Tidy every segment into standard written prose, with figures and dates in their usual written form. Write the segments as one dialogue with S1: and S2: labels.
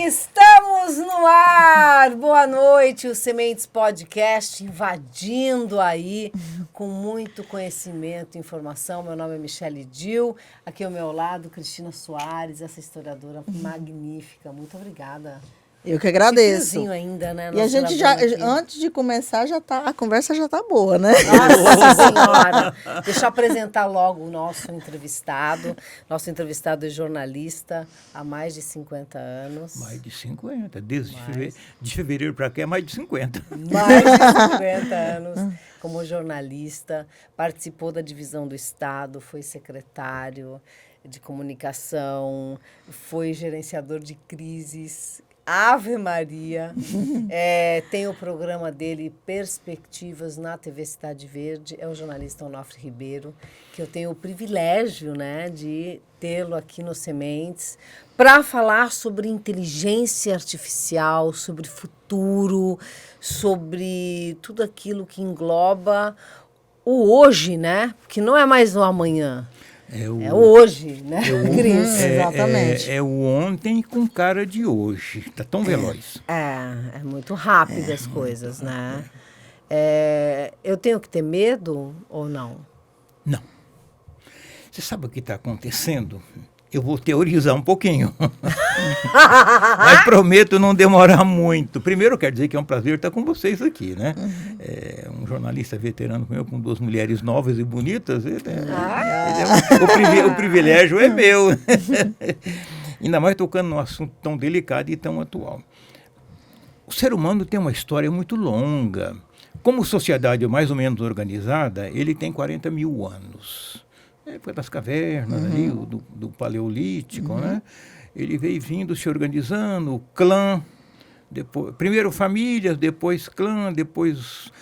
S1: Estamos no ar! Boa noite, o Sementes Podcast invadindo aí com muito conhecimento e informação. Meu nome é Michele Dil, aqui ao meu lado Cristina Soares, essa historiadora magnífica. Muito obrigada.
S2: Eu que agradeço.
S1: Ainda, né?
S2: E a gente já, antes de começar, a conversa já tá boa, né?
S1: Nossa Senhora! Deixa eu apresentar logo o nosso entrevistado. Nosso entrevistado é jornalista há mais de 50 anos.
S3: Mais de 50, desde de fevereiro para cá é mais de 50.
S1: Mais de 50 anos como jornalista, participou da divisão do Estado, foi secretário de comunicação, foi gerenciador de crises. Ave Maria, tem o programa dele, Perspectivas, na TV Cidade Verde, é o jornalista Onofre Ribeiro, que eu tenho o privilégio, né, de tê-lo aqui no Sementes, para falar sobre inteligência artificial, sobre futuro, sobre tudo aquilo que engloba o hoje, né, que não é mais o amanhã. É o hoje, né, Cris?
S2: Exatamente.
S3: É o ontem com cara de hoje. Está tão veloz.
S1: É muito rápido as coisas, né? Eu tenho que ter medo ou não?
S3: Não. Você sabe o que está acontecendo? Eu vou teorizar um pouquinho. Mas prometo não demorar muito. Primeiro, quero dizer que é um prazer estar com vocês aqui, né? Um jornalista veterano como eu, com duas mulheres novas e bonitas. O privilégio é meu. Ainda mais tocando num assunto tão delicado e tão atual. O ser humano tem uma história muito longa. Como sociedade mais ou menos organizada, ele tem 40 mil anos. Época das cavernas, ali, do Paleolítico, né? Ele veio vindo, se organizando, clã, depois, primeiro famílias, depois clã, depois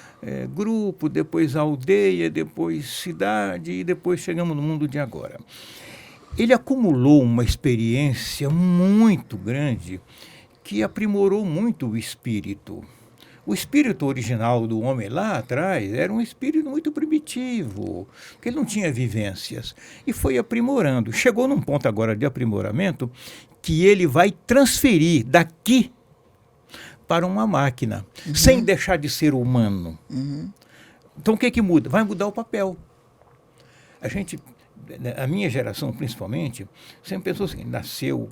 S3: grupo, depois aldeia, depois cidade e depois chegamos no mundo de agora. Ele acumulou uma experiência muito grande que aprimorou muito o espírito. O espírito original do homem lá atrás era um espírito muito primitivo, porque ele não tinha vivências. E foi aprimorando. Chegou num ponto agora de aprimoramento que ele vai transferir daqui para uma máquina, sem deixar de ser humano. Então o que muda? Vai mudar o papel. A minha geração, principalmente, sempre pensou assim, nasceu,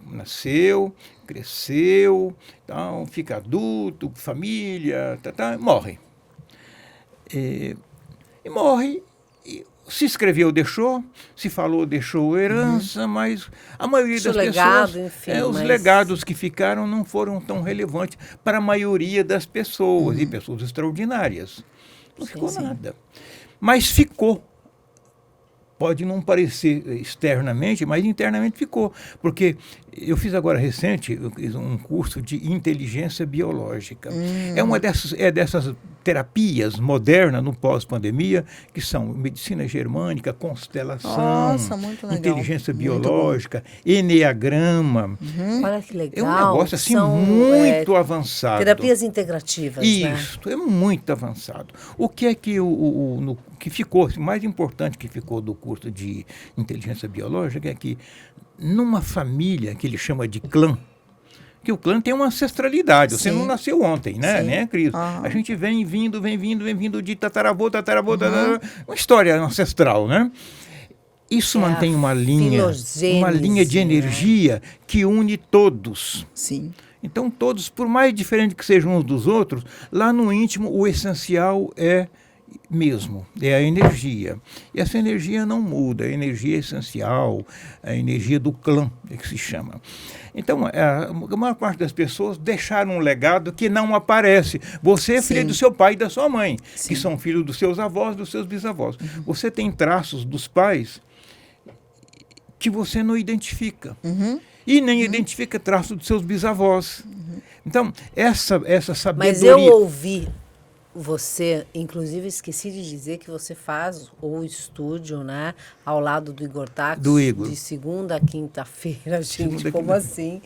S3: cresceu, então, fica adulto, família, morre. E morre, e se escreveu, deixou, se falou, deixou herança, mas a maioria das
S1: legado,
S3: pessoas,
S1: enfim,
S3: os legados que ficaram não foram tão relevantes para a maioria das pessoas, e pessoas extraordinárias. Não ficou nada. Mas ficou. Pode não parecer externamente, mas internamente ficou. Porque eu fiz agora recente um curso de inteligência biológica. É dessas terapias modernas no pós-pandemia, que são medicina germânica, constelação, inteligência biológica, eneagrama.
S1: Olha que legal.
S3: É um negócio assim muito avançado.
S1: Terapias integrativas,
S3: Isso,
S1: né?
S3: É muito avançado. O que é que que ficou, o mais importante que ficou do curso de inteligência biológica é que numa família que ele chama de clã, que o clã tem uma ancestralidade, você não nasceu ontem, né, Cris? A gente vem vindo de tataravô, uma história ancestral, né? Isso mantém uma linha de energia que une todos.
S2: Sim.
S3: Então todos, por mais diferentes que sejam uns dos outros, lá no íntimo o essencial é a energia. E essa energia não muda, a energia essencial, a energia do clã, é que se chama. Então, a maior parte das pessoas deixaram um legado que não aparece. Você é filho do seu pai e da sua mãe, que são filhos dos seus avós, dos seus bisavós. Você tem traços dos pais que você não identifica. E nem identifica traços dos seus bisavós. Então, essa sabedoria...
S1: Mas eu ouvi você, inclusive, esqueci de dizer que você faz o estúdio, né, ao lado do Igor Tax, de segunda a quinta-feira, gente, como assim?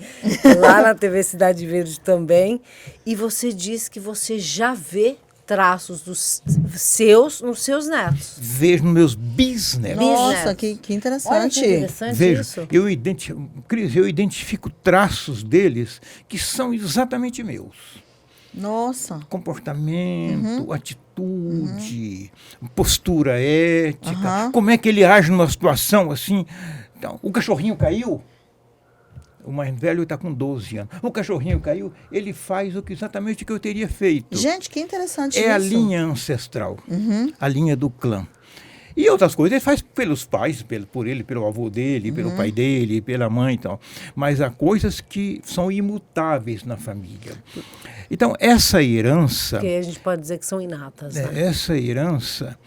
S1: Lá na TV Cidade Verde também. E você diz que você já vê traços dos seus nos seus netos.
S3: Vejo nos meus bisnetos.
S2: Nossa,
S1: Bisnetos.
S2: que interessante.
S1: Olha que interessante
S3: Vejo,
S1: isso.
S3: Cris, eu identifico traços deles que são exatamente meus.
S2: Nossa.
S3: Comportamento, atitude, postura ética,
S2: Aham.
S3: como é que ele age numa situação assim. Então, o cachorrinho caiu, o mais velho está com 12 anos. O cachorrinho caiu, ele faz exatamente o que eu teria feito.
S2: Gente, que interessante
S3: É
S2: isso.
S3: a linha ancestral, a linha do clã. E outras coisas ele faz pelos pais, por ele, pelo avô dele, pelo pai dele, pela mãe e tal. Mas há coisas que são imutáveis na família. Então, essa herança,
S1: Que a gente pode dizer que são inatas. Né?
S3: essa herança,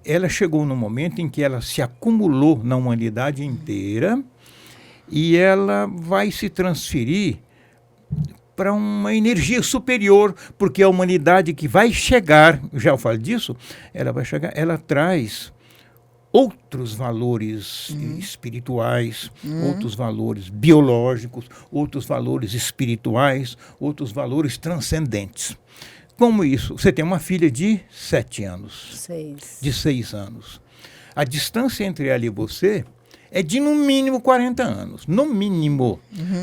S3: ela chegou no momento em que ela se acumulou na humanidade inteira e ela vai se transferir para uma energia superior, porque a humanidade que vai chegar, já eu falo disso, ela vai chegar, ela traz outros valores espirituais, outros valores biológicos, outros valores espirituais, outros valores transcendentes. Como isso? Você tem uma filha de 7 anos,
S1: 6.
S3: de 6 anos. A distância entre ela e você é de no mínimo 40 anos. No mínimo.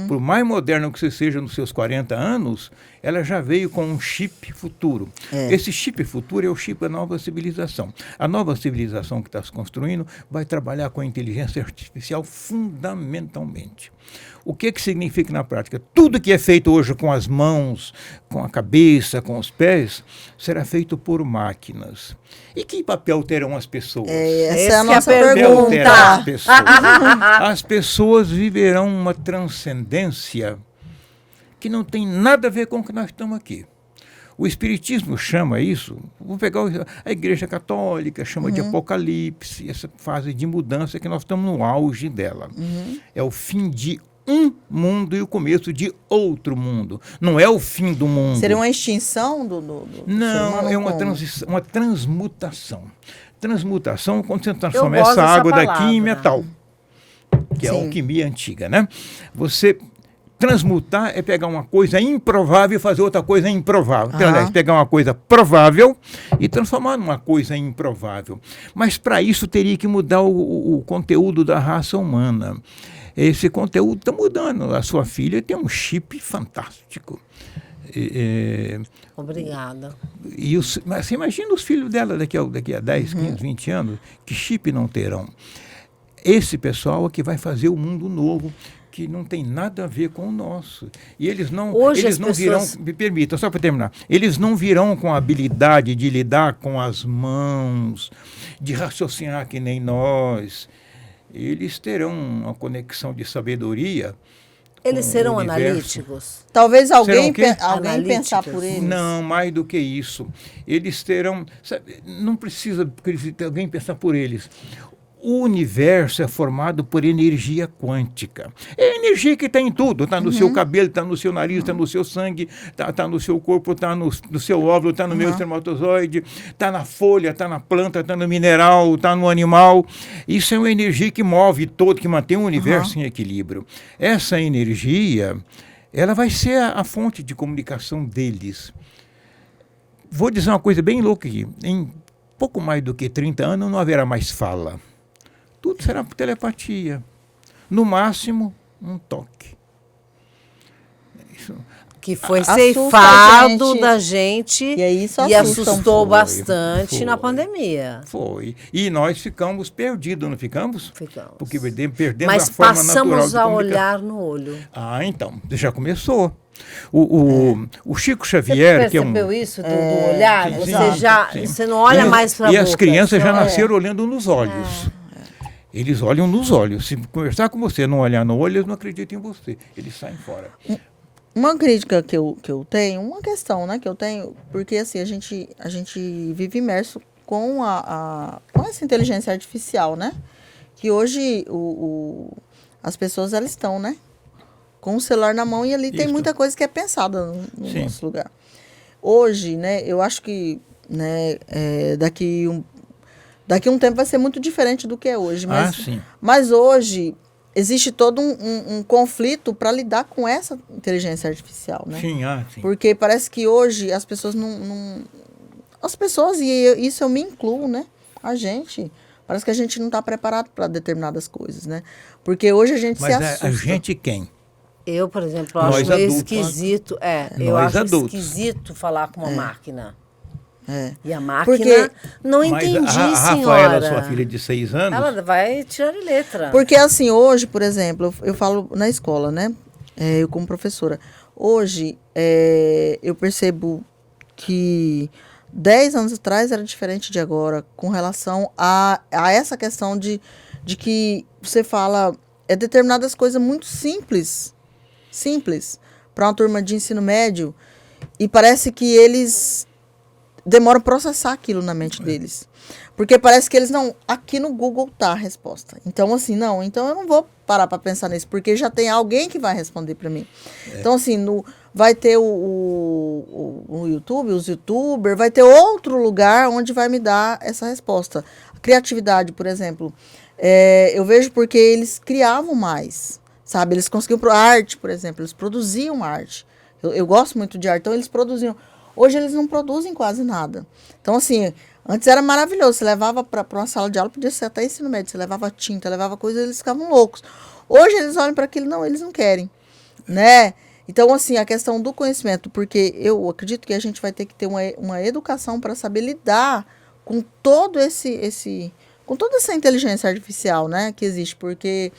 S3: Por mais moderno que você seja nos seus 40 anos, ela já veio com um chip futuro. Esse chip futuro é o chip da nova civilização. A nova civilização que está se construindo vai trabalhar com a inteligência artificial fundamentalmente. O que significa na prática? Tudo que é feito hoje com as mãos, com a cabeça, com os pés, será feito por máquinas. E que papel terão as pessoas?
S2: Essa é
S1: Essa
S2: a
S1: que é a
S2: nossa
S1: pergunta.
S3: Terão as
S2: pergunta.
S3: pessoas. As pessoas viverão uma transcendência que não tem nada a ver com o que nós estamos aqui. O Espiritismo chama isso, vou pegar a Igreja Católica, chama de Apocalipse, essa fase de mudança que nós estamos no auge dela. É o fim de um mundo e o começo de outro mundo. Não é o fim do mundo.
S2: Seria uma extinção do ser
S3: Não,
S2: humano
S3: é uma
S2: como?
S3: transição, uma transmutação. Transmutação quando você transforma
S1: gosto
S3: essa
S1: dessa
S3: água daqui
S1: palavra.
S3: em metal, que é a
S2: Sim.
S3: alquimia antiga, né? Você transmutar é pegar uma coisa improvável e fazer outra coisa improvável. Então, aliás, pegar uma coisa provável e transformar numa coisa improvável. Mas para isso teria que mudar o conteúdo da raça humana. Esse conteúdo está mudando. A sua filha tem um chip fantástico.
S1: Obrigada.
S3: Mas você imagina os filhos dela daqui a 10, 15, 20 anos, que chip não terão. Esse pessoal é que vai fazer o mundo novo, que não tem nada a ver com o nosso. E eles não,
S1: Hoje
S3: eles
S1: as
S3: não
S1: pessoas-
S3: virão, me permita, só para terminar, eles não virão com a habilidade de lidar com as mãos, de raciocinar que nem nós. Eles terão uma conexão de sabedoria.
S1: Eles
S3: com
S1: serão
S3: o universo.
S1: analíticos?
S2: Talvez alguém,
S3: Serão o quê?
S2: alguém
S1: Analíticos.
S2: pensar por eles.
S3: Não, mais do que isso. Eles terão. Sabe, não precisa alguém pensar por eles. O universo é formado por energia quântica. É a energia que está em tudo. Está no seu cabelo, está no seu nariz, está no seu sangue, está no seu corpo, está no seu óvulo, está no meio espermatozoide, está na folha, está na planta, está no mineral, está no animal. Isso é uma energia que move todo, que mantém o universo em equilíbrio. Essa energia, ela vai ser a fonte de comunicação deles. Vou dizer uma coisa bem louca aqui. Em pouco mais do que 30 anos não haverá mais fala. Tudo será por telepatia. No máximo, um toque. Isso.
S1: Que foi
S2: Assusta a
S1: ceifado
S2: gente.
S1: da gente
S2: E aí isso
S1: e
S2: assusta.
S1: assustou
S3: Foi,
S1: bastante
S3: foi.
S1: na pandemia.
S3: Foi. E nós ficamos perdidos, não ficamos?
S1: Ficamos.
S3: Porque perdemos
S1: Mas
S3: a forma natural
S1: passamos
S3: de
S1: a
S3: comunicar.
S1: olhar no olho.
S3: Ah, então, já começou. O Chico Xavier,
S1: Você
S3: que é um...
S1: percebeu isso do olhar?
S3: Sim,
S1: Você
S3: sim,
S1: já,
S3: sim.
S1: você não olha mais para a
S3: E
S1: boca.
S3: as crianças já
S1: só-
S3: nasceram olhando nos olhos. Eles olham nos olhos. Se conversar com você não olhar no olho, eles não acreditam em você. Eles saem fora.
S2: Uma crítica que eu tenho, uma questão, né, que eu tenho, porque assim, a gente vive imerso com com essa inteligência artificial, né? Que hoje as pessoas elas estão, né? Com o celular na mão e ali tem
S3: Isso.
S2: muita coisa que é pensada no
S3: Sim.
S2: nosso lugar. Hoje, né, eu acho que, né, daqui um tempo vai ser muito diferente do que é hoje.
S3: Sim.
S2: Mas hoje existe todo um conflito para lidar com essa inteligência artificial, né?
S3: Sim, sim.
S2: Porque parece que hoje as pessoas não as pessoas, e isso eu me incluo, né? A gente, parece que a gente não está preparado para determinadas coisas, né? Porque hoje a gente
S3: Mas
S2: se assusta.
S3: a gente quem?
S1: Eu, por exemplo,
S3: Nós
S1: acho meio
S3: adultos.
S1: esquisito. Eu
S3: Nós
S1: acho
S3: adultos.
S1: esquisito falar com uma máquina.
S2: É.
S1: E a máquina,
S2: Porque-
S1: não
S3: Mas
S1: entendi,
S3: a
S1: senhora.
S3: Rafaela, sua filha de 6 anos,
S1: Ela vai tirar de letra.
S2: Porque assim, hoje, por exemplo, eu falo na escola, né? Eu como professora. Hoje, eu percebo que 10 anos atrás era diferente de agora, com relação a essa questão de que você fala determinadas coisas muito simples, para uma turma de ensino médio, e parece que eles demoram a processar aquilo na mente deles. Porque parece que eles não... Aqui no Google tá a resposta. Então, assim, então eu não vou parar para pensar nisso, porque já tem alguém que vai responder para mim. Então, assim, vai ter o YouTube, os YouTubers, vai ter outro lugar onde vai me dar essa resposta. A criatividade, por exemplo, eu vejo porque eles criavam mais, sabe? Eles conseguiam... Arte, por exemplo, eles produziam arte. Eu gosto muito de arte, então eles produziam... Hoje eles não produzem quase nada. Então, assim, antes era maravilhoso. Você levava para uma sala de aula, podia ser até ensino médio. Você levava tinta, levava coisa, eles ficavam loucos. Hoje eles olham para aquilo, não, eles não querem, né? Então, assim, a questão do conhecimento, porque eu acredito que a gente vai ter que ter uma educação para saber lidar com todo com toda essa inteligência artificial, né, que existe, porque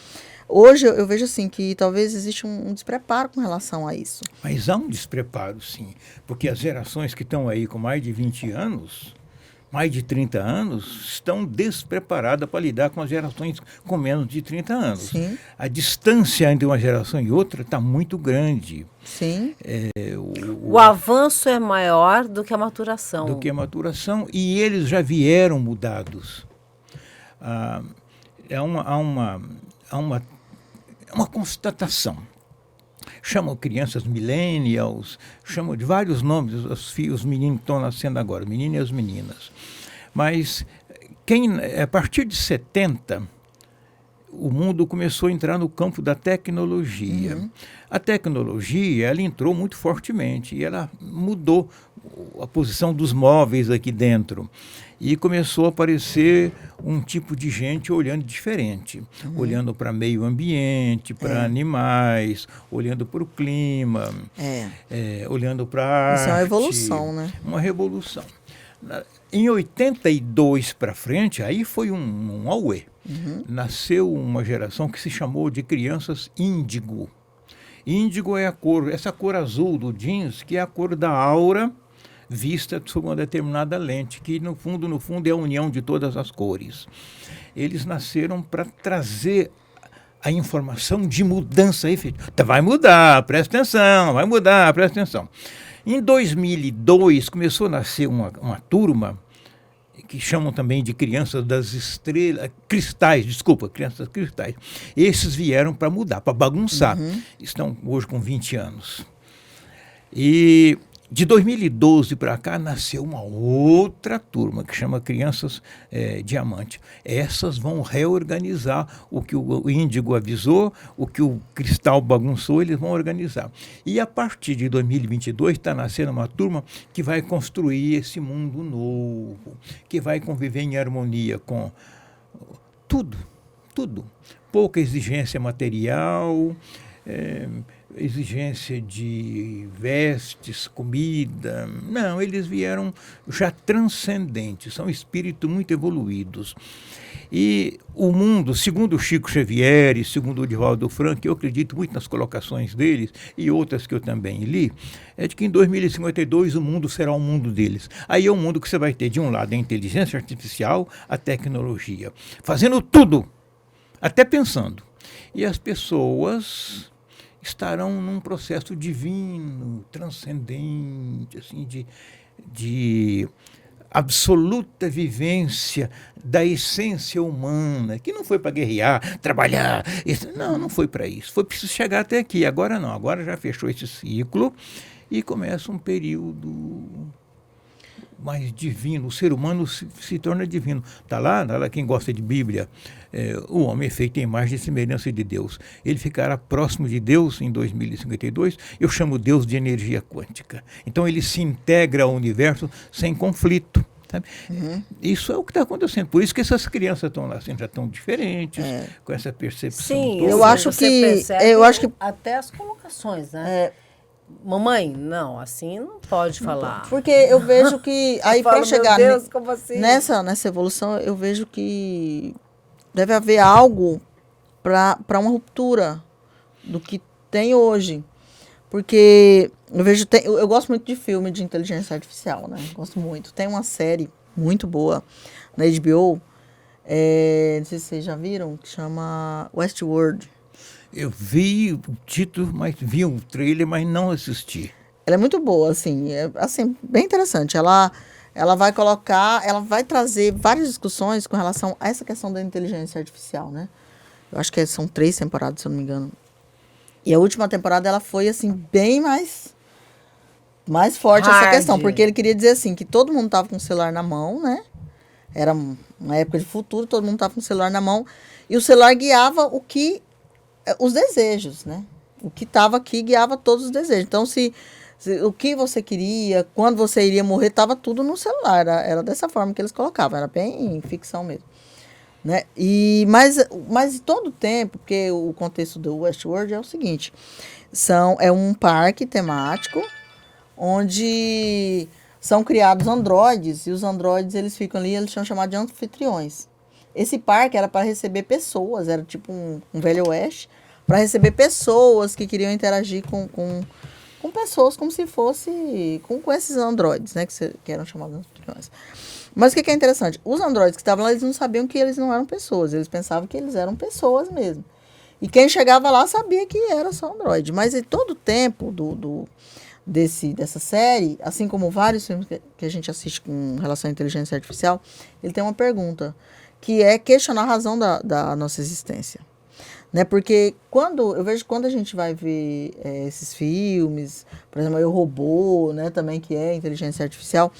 S2: hoje eu vejo assim que talvez existe um despreparo com relação a isso.
S3: mas há um despreparo, sim, porque as gerações que estão aí com mais de 20 anos, mais de 30 anos, estão despreparadas para lidar com as gerações com menos de 30 anos.
S2: Sim.
S3: A distância entre uma geração e outra está muito grande.
S2: Sim.
S1: O avanço é maior do que a maturação.
S3: Do que a maturação, e eles já vieram mudados. Há uma constatação. Chamam crianças millennials, chamam de vários nomes, os meninos que estão nascendo agora, meninos e as meninas. Mas a partir de 70, o mundo começou a entrar no campo da tecnologia. Uhum. A tecnologia, ela entrou muito fortemente e ela mudou a posição dos móveis aqui dentro. E começou a aparecer um tipo de gente olhando diferente, olhando para meio ambiente, para animais, olhando para o clima, olhando para a arte.
S2: Isso é uma evolução, né?
S3: Uma revolução. Em 82 para frente, aí foi um auê. Nasceu uma geração que se chamou de crianças índigo. Índigo é essa cor azul do jeans, que é a cor da aura vista sob uma determinada lente, que no fundo é a união de todas as cores. Eles nasceram para trazer a informação de mudança efetiva. Vai mudar, presta atenção, vai mudar, presta atenção. Em 2002 começou a nascer uma turma que chamam também de crianças das estrelas, crianças cristais. Esses vieram para mudar, para bagunçar. Estão hoje com 20 anos. E de 2012 para cá nasceu uma outra turma que chama Crianças Diamante. Essas vão reorganizar o que o índigo avisou, o que o cristal bagunçou, eles vão organizar. E a partir de 2022 está nascendo uma turma que vai construir esse mundo novo, que vai conviver em harmonia com tudo. Pouca exigência material, exigência de vestes, comida. Não, eles vieram já transcendentes, são espíritos muito evoluídos. E o mundo, segundo o Chico Xavier e segundo o Divaldo Franco, eu acredito muito nas colocações deles e outras que eu também li, é de que em 2052 o mundo será o mundo deles. Aí é um mundo que você vai ter, de um lado, a inteligência artificial, a tecnologia, fazendo tudo, até pensando. E as pessoas estarão num processo divino, transcendente, assim, de absoluta vivência da essência humana, que não foi para guerrear, trabalhar, não foi para isso. Foi preciso chegar até aqui. Agora não, agora já fechou esse ciclo e começa um período mais divino, o ser humano se torna divino. Está lá quem gosta de Bíblia, o homem é feito em imagem e semelhança de Deus. Ele ficará próximo de Deus em 2052, eu chamo Deus de energia quântica. Então ele se integra ao universo sem conflito. Sabe? Isso é o que está acontecendo. Por isso que essas crianças estão nascendo, já estão diferentes, com essa percepção.
S1: Sim,
S3: toda.
S2: eu acho que
S1: até as colocações, né? Mamãe, não, assim não pode falar.
S2: Porque eu vejo que aí para chegar
S1: meu Deus, como assim?
S2: nessa evolução, eu vejo que deve haver algo para uma ruptura do que tem hoje. Porque eu gosto muito de filme de inteligência artificial, né? Gosto muito. Tem uma série muito boa na HBO, não sei se vocês já viram, que chama Westworld.
S3: Eu vi o título, mas vi um trailer, mas não assisti.
S2: Ela é muito boa, assim, bem interessante. Ela vai trazer várias discussões com relação a essa questão da inteligência artificial, né? Eu acho que são 3 temporadas, se eu não me engano. E a última temporada, ela foi, assim, bem mais forte essa questão, porque ele queria dizer, assim, que todo mundo estava com o celular na mão, né? Era uma época de futuro, todo mundo estava com o celular na mão, e o celular guiava os desejos, né? O que estava aqui guiava todos os desejos. Então, se o que você queria, quando você iria morrer, estava tudo no celular. Era dessa forma que eles colocavam, era bem ficção mesmo. Né? Mas todo o tempo, porque o contexto do Westworld é o seguinte, é um parque temático onde são criados androides, e os androides eles ficam ali, eles são chamados de anfitriões. Esse parque era para receber pessoas, era tipo um velho oeste, para receber pessoas que queriam interagir com pessoas como se fosse com esses androides, né, que eram chamados anfitriões. Mas o que é interessante? Os androides que estavam lá, eles não sabiam que eles não eram pessoas. Eles pensavam que eles eram pessoas mesmo. E quem chegava lá sabia que era só androide. Mas em todo o tempo dessa série, assim como vários filmes que a gente assiste com relação à inteligência artificial, ele tem uma pergunta, que é questionar a razão da nossa existência. Né? Porque eu vejo quando a gente vai ver esses filmes, por exemplo, Eu, Robô, né, também, que é inteligência artificial,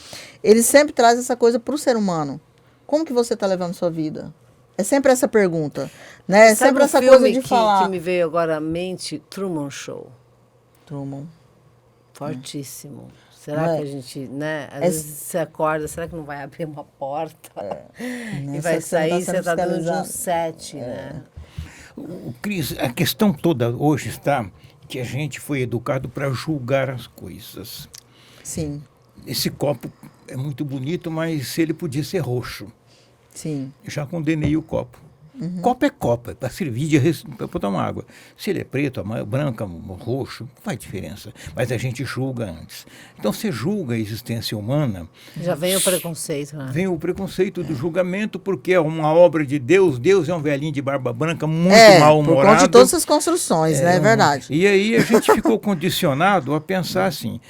S2: ele sempre traz essa coisa para o ser humano. Como que você está levando sua vida? É sempre essa pergunta. Né? É sempre essa coisa de falar.
S1: Que me veio agora à mente, Truman Show.
S2: Truman.
S1: Fortíssimo. Será que a gente, né? Às vezes você acorda, será que não vai abrir uma porta? E vai sair, você está dentro de um set, né?
S3: Cris, a questão toda hoje está que a gente foi educado para julgar as coisas.
S2: Sim.
S3: Esse copo é muito bonito, mas ele podia ser roxo.
S2: Sim.
S3: Eu já condenei o copo. Copo é copo, é para servir para tomar água. Se ele é preto, branco, roxo, não faz diferença. Mas a gente julga antes. Então você julga a existência humana.
S1: Já vem o preconceito, né?
S3: Vem o preconceito do julgamento, porque é uma obra de Deus. Deus é um velhinho de barba branca, muito mal-humorado.
S2: Por conta de todas essas construções, né? É verdade.
S3: E aí a gente ficou condicionado a pensar assim,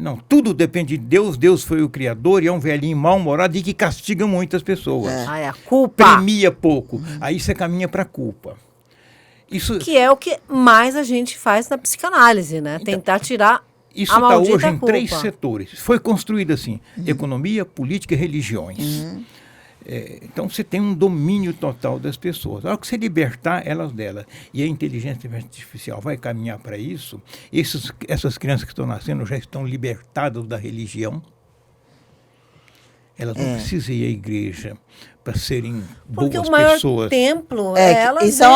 S3: não, tudo depende de Deus, Deus foi o Criador e é um velhinho mal-humorado e que castiga muitas pessoas.
S1: Ai, a culpa.
S3: Premia pouco. Aí você caminha para a culpa. Isso,
S1: que é o que mais a gente faz na psicanálise, né?
S3: Então,
S1: tentar tirar
S3: isso
S1: a maldita
S3: está hoje em
S1: culpa.
S3: 3 setores. Foi construído assim, economia, política e religiões. Então você tem um domínio total das pessoas. A hora que você libertar elas delas e a inteligência artificial vai caminhar para isso, essas crianças que estão nascendo já estão libertadas da religião. Elas não precisam ir à igreja para serem boas
S1: Porque o maior
S3: pessoas.
S1: templo é elas
S2: isso é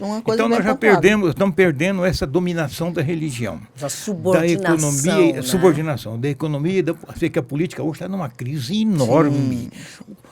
S2: uma coisa
S3: então
S2: bem
S3: nós já estamos perdendo essa dominação da religião,
S1: da subordinação,
S3: da economia,
S1: né?
S3: subordinação, da economia, sei que a política hoje está numa crise enorme.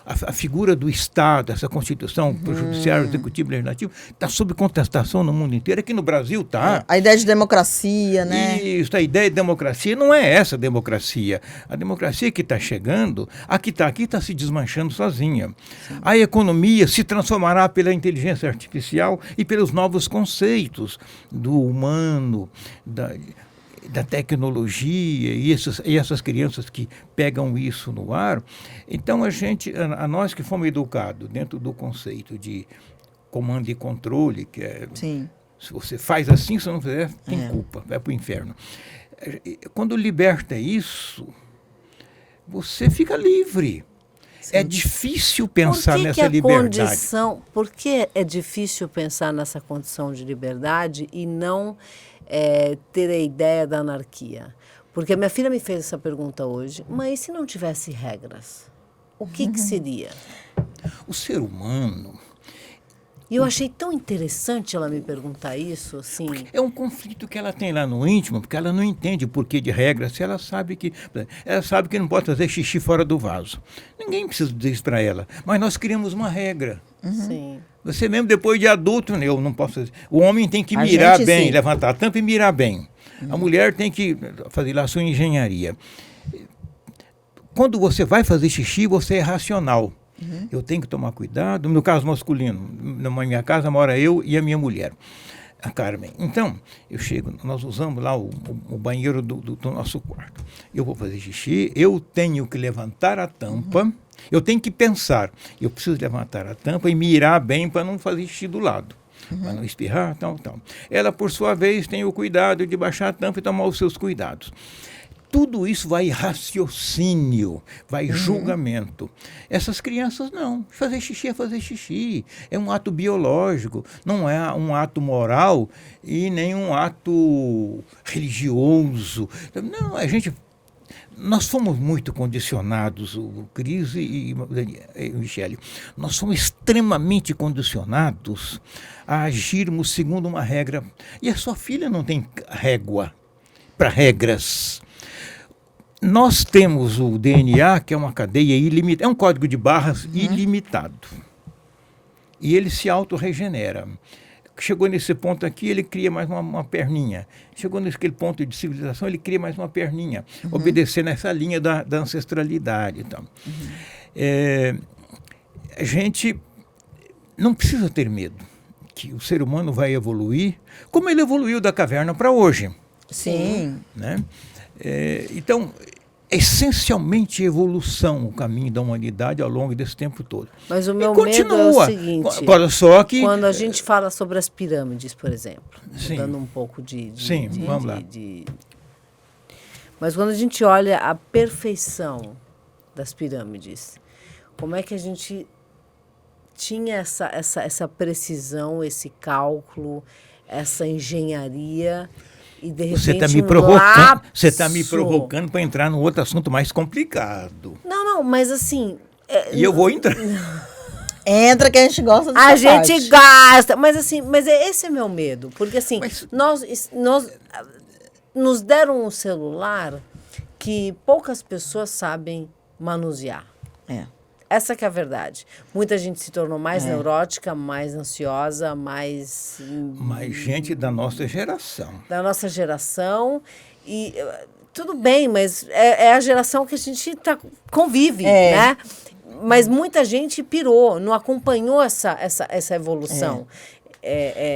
S3: A figura do Estado, essa Constituição, o Judiciário, Executivo, Legislativo, está sob contestação no mundo inteiro. Aqui no Brasil está.
S2: A ideia de democracia, né?
S3: Isso, a ideia de democracia não é essa democracia. A democracia que está chegando, a que está aqui está se desmanchando sozinha. A economia se transformará pela inteligência artificial e pelos novos conceitos do humano, da tecnologia e essas crianças que pegam isso no ar. Então a nós que fomos educados dentro do conceito de comando e controle, que é se você faz assim, se não fizer, tem culpa, vai para o inferno. Quando liberta isso, você fica livre. É difícil pensar nessa liberdade.
S1: Por que é difícil pensar nessa condição de liberdade e não ter a ideia da anarquia? Porque a minha filha me fez essa pergunta hoje. Mãe, e se não tivesse regras? O que seria?
S3: O ser humano...
S1: E eu achei tão interessante ela me perguntar isso, assim...
S3: É um conflito que ela tem lá no íntimo, porque ela não entende o porquê de regras. Se ela sabe que não pode fazer xixi fora do vaso. Ninguém precisa dizer isso para ela. Mas nós criamos uma regra.
S1: Sim.
S3: Você mesmo, depois de adulto, eu não posso fazer. O homem tem que mirar bem, sim, levantar a tampa e mirar bem. A mulher tem que fazer lá a sua engenharia. Quando você vai fazer xixi, você é racional. Eu tenho que tomar cuidado. No caso masculino, na minha casa mora eu e a minha mulher, a Carmen. Então, eu chego, nós usamos lá o banheiro do nosso quarto. Eu vou fazer xixi, eu tenho que levantar a tampa, eu tenho que pensar. Eu preciso levantar a tampa e mirar bem para não fazer xixi do lado. Para não espirrar, tal. Ela, por sua vez, tem o cuidado de baixar a tampa e tomar os seus cuidados. Tudo isso vai raciocínio, vai julgamento. Essas crianças não. Fazer xixi é fazer xixi. É um ato biológico, não é um ato moral e nem um ato religioso. Não, nós fomos muito condicionados, o Cris e Michele, nós fomos extremamente condicionados a agirmos segundo uma regra. E a sua filha não tem régua para regras. Nós temos o DNA, que é uma cadeia ilimitada, é um código de barras ilimitado. E ele se autorregenera. Chegou nesse ponto aqui, ele cria mais uma perninha. Chegou naquele ponto de civilização, ele cria mais uma perninha, obedecendo essa linha da ancestralidade. Então. A gente não precisa ter medo que o ser humano vai evoluir, como ele evoluiu da caverna para hoje.
S2: Sim.
S3: Né? Então, essencialmente evolução o caminho da humanidade ao longo desse tempo todo.
S1: Mas o meu medo é o seguinte,
S3: só que,
S1: quando a gente fala sobre as pirâmides, por exemplo,
S3: sim,
S1: dando um pouco
S3: vamos lá.
S1: Mas quando a gente olha a perfeição das pirâmides, como é que a gente tinha essa precisão, esse cálculo, essa engenharia... E de repente,
S3: você está me provocando para entrar num outro assunto mais complicado.
S1: Não, mas assim...
S3: E eu vou entrar.
S2: Entra que a gente gosta dessa
S1: A gente gosta, mas assim, esse é meu medo. Porque assim, nós nos deram um celular que poucas pessoas sabem manusear. Essa que é a verdade. Muita gente se tornou mais neurótica, mais ansiosa, mais
S3: gente da nossa geração.
S1: Da nossa geração. E tudo bem, mas é a geração que a gente convive, né? Mas muita gente pirou, não acompanhou essa evolução.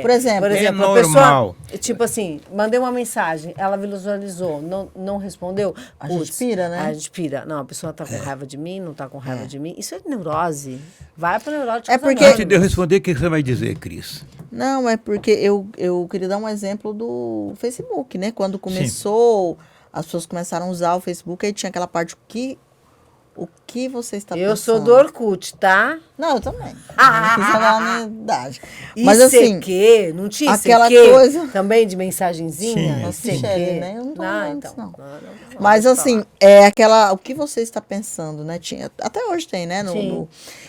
S2: Por exemplo,
S3: normal.
S1: A pessoa, tipo assim, mandei uma mensagem, ela visualizou, não respondeu.
S2: A gente pira, né?
S1: A gente pira. Não, a pessoa está com raiva de mim, não está com raiva de mim. Isso é neurose. Vai para neurótico.
S2: É porque...
S3: Antes de eu responder, o que você vai dizer, Cris?
S2: Não, é porque eu queria dar um exemplo do Facebook, né? Quando começou, as pessoas começaram a usar o Facebook, aí tinha aquela parte o que você está pensando?
S1: Eu sou do Orkut, tá?
S2: Não, eu também. Não quis falar a minha idade.
S1: Mas assim, não tinha
S2: aquela
S1: ICQ,
S2: coisa
S1: também de mensagenzinha?
S2: Sim, né? Eu não tô lembrando disso, não.
S1: Não,
S2: mas assim, o que você está pensando, né? Tinha, até hoje tem, né?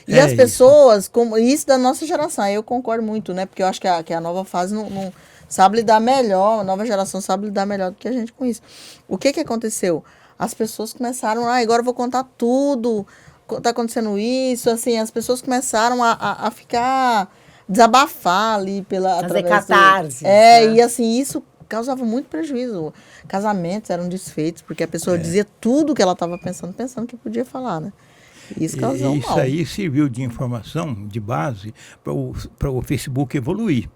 S2: E as pessoas, como isso da nossa geração, eu concordo muito, né? Porque eu acho que a nova fase não sabe lidar melhor, a nova geração sabe lidar melhor do que a gente com isso. O que aconteceu? As pessoas começaram, agora eu vou contar tudo, tá acontecendo isso, assim, as pessoas começaram a ficar, desabafar ali
S1: fazer catarse. Né?
S2: E assim, isso causava muito prejuízo. Casamentos eram desfeitos, porque a pessoa dizia tudo que ela estava pensando que podia falar, né? Isso causou mal.
S3: Isso aí serviu de informação, de base, para o Facebook evoluir.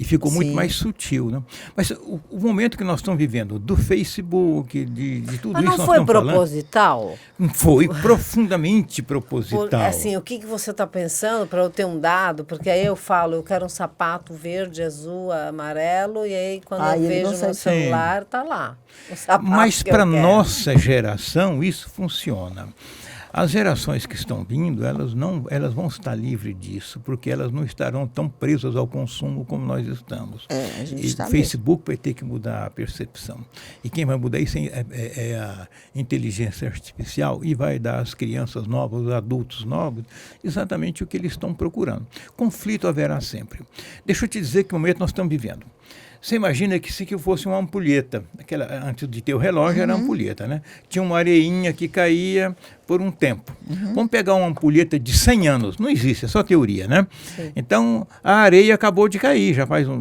S3: E ficou muito
S2: Sim.
S3: mais sutil, né? Mas o momento que nós estamos vivendo, do Facebook, de tudo
S1: Mas
S3: isso
S1: não
S3: nós
S1: foi
S3: estamos falando,
S1: proposital?
S3: foi profundamente proposital.
S1: Assim, o que você está pensando para eu ter um dado? Porque aí eu falo, eu quero um sapato verde, azul, amarelo, e aí quando
S2: Aí
S1: eu
S2: ele
S1: vejo no
S2: consegue-
S1: celular, tá lá. O sapato
S3: Mas
S1: que eu
S3: para
S1: quero.
S3: nossa geração isso funciona. As gerações que estão vindo, elas vão estar livres disso, porque elas não estarão tão presas ao consumo como nós estamos.
S2: A gente
S3: E
S2: está
S3: o Facebook vai ter que mudar a percepção. E quem vai mudar isso é a inteligência artificial e vai dar às crianças novas, aos adultos novos, exatamente o que eles estão procurando. Conflito haverá sempre. Deixa eu te dizer que momento nós estamos vivendo. Você imagina que se que fosse uma ampulheta, antes de ter o relógio era ampulheta, né? Tinha uma areinha que caía por um tempo. Vamos pegar uma ampulheta de 100 anos, não existe, é só teoria, né?
S1: Sim.
S3: Então a areia acabou de cair,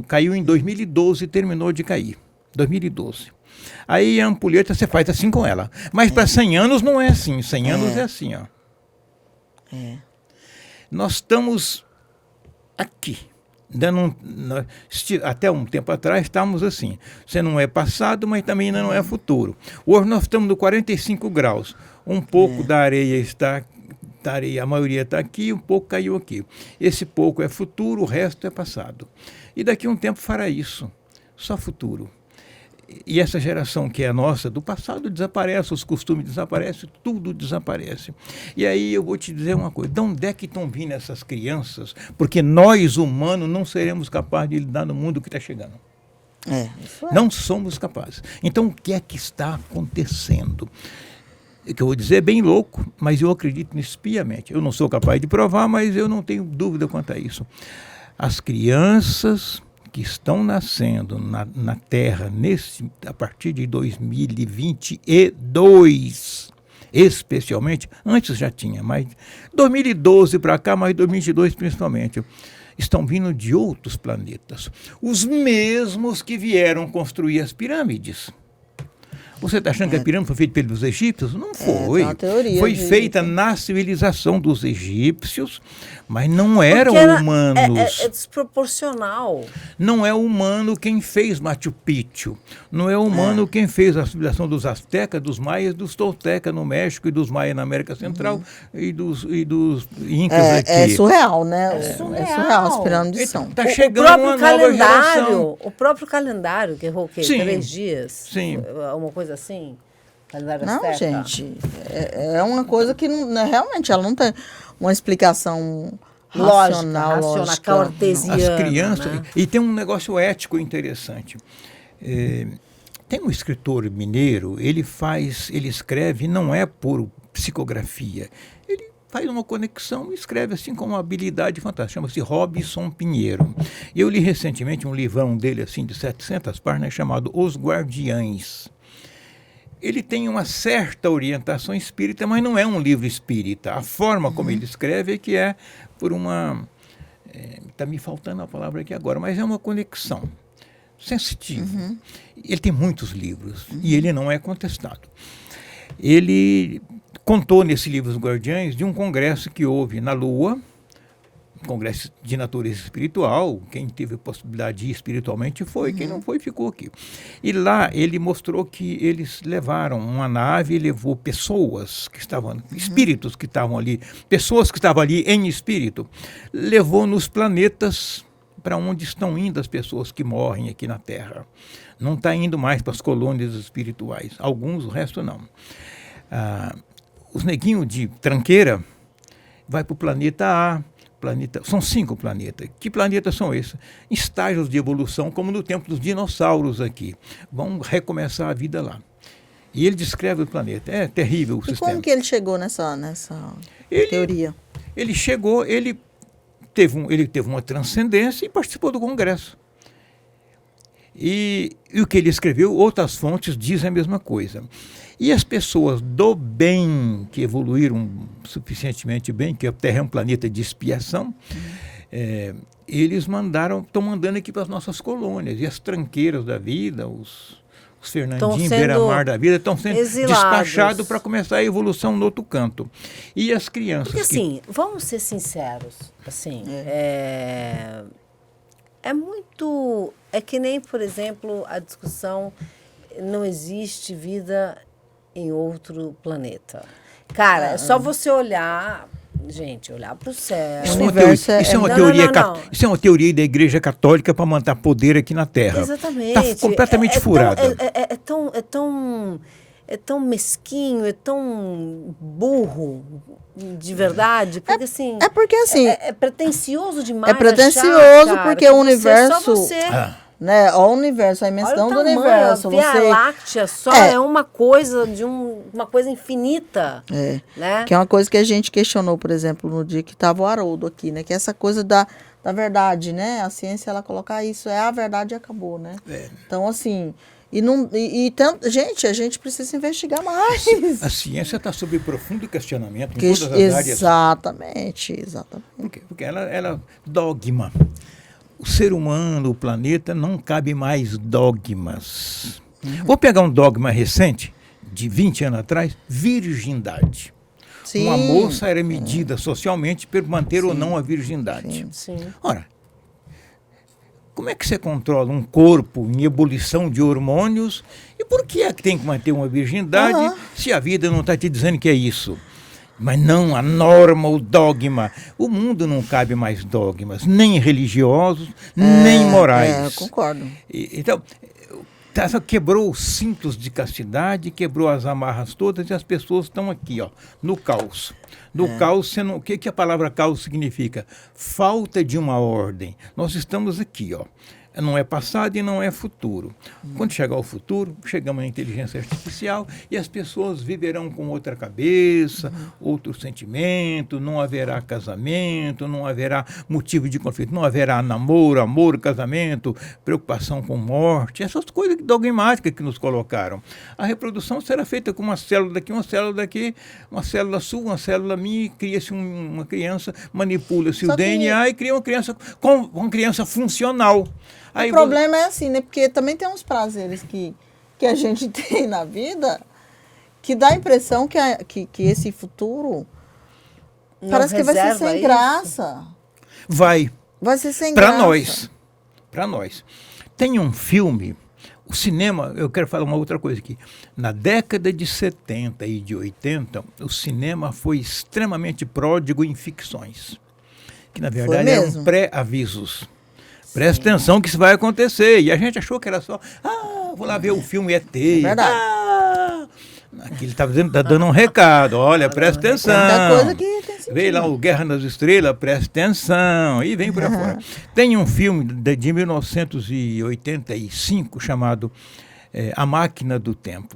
S3: caiu em 2012 e terminou de cair. 2012. Aí a ampulheta você faz assim com ela. Mas para 100 anos não é assim, 100 anos é assim, ó. Nós estamos aqui. Até um tempo atrás estávamos assim. Você não é passado, mas também ainda não é futuro. Hoje nós estamos no 45 graus. Um pouco da areia está... a maioria está aqui, um pouco caiu aqui. Esse pouco é futuro, o resto é passado. E daqui a um tempo fará isso. Só futuro. E essa geração que é a nossa, do passado desaparece, os costumes desaparecem, tudo desaparece. E aí eu vou te dizer uma coisa, de onde é que estão vindo essas crianças? Porque nós, humanos, não seremos capazes de lidar no mundo que está chegando.
S2: Isso é.
S3: Não somos capazes. Então, o que é que está acontecendo? O que eu vou dizer é bem louco, mas eu acredito nisso piamente. Eu não sou capaz de provar, mas eu não tenho dúvida quanto a isso. As crianças que estão nascendo na Terra a partir de 2022, especialmente, antes já tinha, mas 2012 para cá, mas 2022 principalmente, estão vindo de outros planetas. Os mesmos que vieram construir as pirâmides. Você está achando que a pirâmide foi feita pelos egípcios? Não foi.
S2: tem uma teoria
S3: Foi
S2: de-
S3: feita na civilização dos egípcios, mas não eram
S1: Porque
S3: humanos.
S1: é desproporcional.
S3: Não é humano quem fez Machu Picchu. Não é humano quem fez a civilização dos astecas, dos maias, dos toltecas no México e dos maias na América Central e dos incas aqui.
S2: É surreal, né?
S1: É surreal.
S2: É surreal, as pirâmides são.
S3: Está
S1: O
S3: chegando
S1: próprio
S3: uma nova geração.
S1: calendário, o próprio calendário, que errou o quê?
S3: Sim.
S1: 3 dias?
S3: Sim.
S1: Uma coisa assim? Calendário
S2: Não,
S1: azteca?
S2: gente, é uma coisa que realmente ela não tem uma explicação
S1: Racional,
S2: lógica.
S1: cartesiana.
S3: As crianças.
S1: Né?
S3: E tem um negócio ético interessante. Tem um escritor mineiro, ele escreve, não é por psicografia. Ele faz uma conexão e escreve assim com uma habilidade fantástica. Chama-se Robson Pinheiro. Eu li recentemente um livrão dele assim de 700 páginas chamado Os Guardiães. Ele tem uma certa orientação espírita, mas não é um livro espírita. A forma como ele escreve é que é por uma... Está me faltando a palavra aqui agora, mas é uma conexão sensitiva. Ele tem muitos livros e ele não é contestado. Ele contou nesse livro Os Guardiães de um congresso que houve na Lua, um congresso de natureza espiritual. Quem teve a possibilidade de ir espiritualmente foi, quem não foi ficou aqui. E lá ele mostrou que eles levaram uma nave e levou pessoas que estavam, espíritos que estavam ali, pessoas que estavam ali em espírito, levou nos planetas para onde estão indo as pessoas que morrem aqui na Terra. Não está indo mais para as colônias espirituais. Alguns, o resto não. Os neguinhos de tranqueira vai para o planeta A. São 5 planetas. Que planetas são esses? Estágios de evolução, como no tempo dos dinossauros aqui. Vão recomeçar a vida lá. E ele descreve o planeta. É terrível o sistema.
S2: Como que ele chegou nessa teoria?
S3: Ele chegou, ele teve uma transcendência e participou do congresso. E o que ele escreveu, outras fontes dizem a mesma coisa. E as pessoas do bem, que evoluíram suficientemente bem, que a Terra é um planeta de expiação, eles estão mandando aqui para as nossas colônias. E as tranqueiras da vida, os Fernandinho, beira-mar da vida, estão sendo despachados para começar a evolução no outro canto. E as crianças...
S1: Porque assim, vamos ser sinceros, assim, É muito... É que nem, por exemplo, a discussão não existe vida em outro planeta. Cara, é só você olhar... Gente, olhar para o céu.
S2: O universo
S3: isso é uma
S1: Não,
S3: teoria,
S1: não, não, não.
S3: isso é uma teoria da Igreja Católica para manter poder aqui na Terra.
S1: Exatamente.
S3: Está completamente furada.
S1: É tão mesquinho, é tão burro, de verdade, porque assim...
S2: É porque assim...
S1: É pretencioso demais.
S2: É pretencioso
S1: achar,
S2: porque
S1: cara,
S2: o
S1: que
S2: universo...
S1: Só você.
S2: Né? O universo, a imensidão do universo.
S1: A Via
S2: Você...
S1: Láctea só é uma coisa uma coisa infinita. Né?
S2: Que é uma coisa que a gente questionou, por exemplo, no dia que estava o Haroldo aqui, né? Que é essa coisa da verdade, né? A ciência, ela colocar isso, é a verdade e acabou, né? Então, assim... Gente, a gente precisa investigar mais.
S3: A ciência está sob profundo questionamento em
S2: Que,
S3: todas as áreas.
S2: exatamente.
S3: Por quê? Porque ela dogma. O ser humano, o planeta, não cabe mais dogmas. Vou pegar um dogma recente, de 20 anos atrás, virgindade.
S2: Sim.
S3: Uma moça era medida socialmente por manter ou não a virgindade.
S1: Sim.
S3: Ora, como é que você controla um corpo em ebulição de hormônios e por que é que tem que manter uma virgindade se a vida não está te dizendo que é isso? Mas não, a norma, o dogma. O mundo não cabe mais dogmas, nem religiosos, nem morais.
S2: Eu concordo.
S3: Então, quebrou os cintos de castidade, quebrou as amarras todas e as pessoas estão aqui, ó, no caos. No caos, o que a palavra caos significa? Falta de uma ordem. Nós estamos aqui, ó. Não é passado e não é futuro. Quando chegar o futuro, chegamos à inteligência artificial e as pessoas viverão com outra cabeça, outro sentimento, não haverá casamento, não haverá motivo de conflito, não haverá namoro, amor, casamento, preocupação com morte, essas coisas dogmáticas que nos colocaram. A reprodução será feita com uma célula daqui, uma célula sua, uma célula minha, cria-se uma criança, manipula-se o DNA e cria uma criança funcional.
S2: O problema é assim, né? Porque também tem uns prazeres que a gente tem na vida que dá a impressão que esse futuro parece que vai ser sem graça.
S3: Vai
S2: ser sem graça.
S3: Para nós. Tem um filme, o cinema, eu quero falar uma outra coisa aqui. Na década de 70 e de 80, o cinema foi extremamente pródigo em ficções, que na verdade eram pré-avisos. Presta atenção que isso vai acontecer. E a gente achou que era só, vou lá ver o filme ET.
S2: É verdade.
S3: Aqui ele está dando um recado. Olha, presta atenção.
S2: Coisa que tem sentido.
S3: Veio lá o Guerra nas Estrelas, presta atenção. E vem por aí fora. Tem um filme de 1985 chamado A Máquina do Tempo.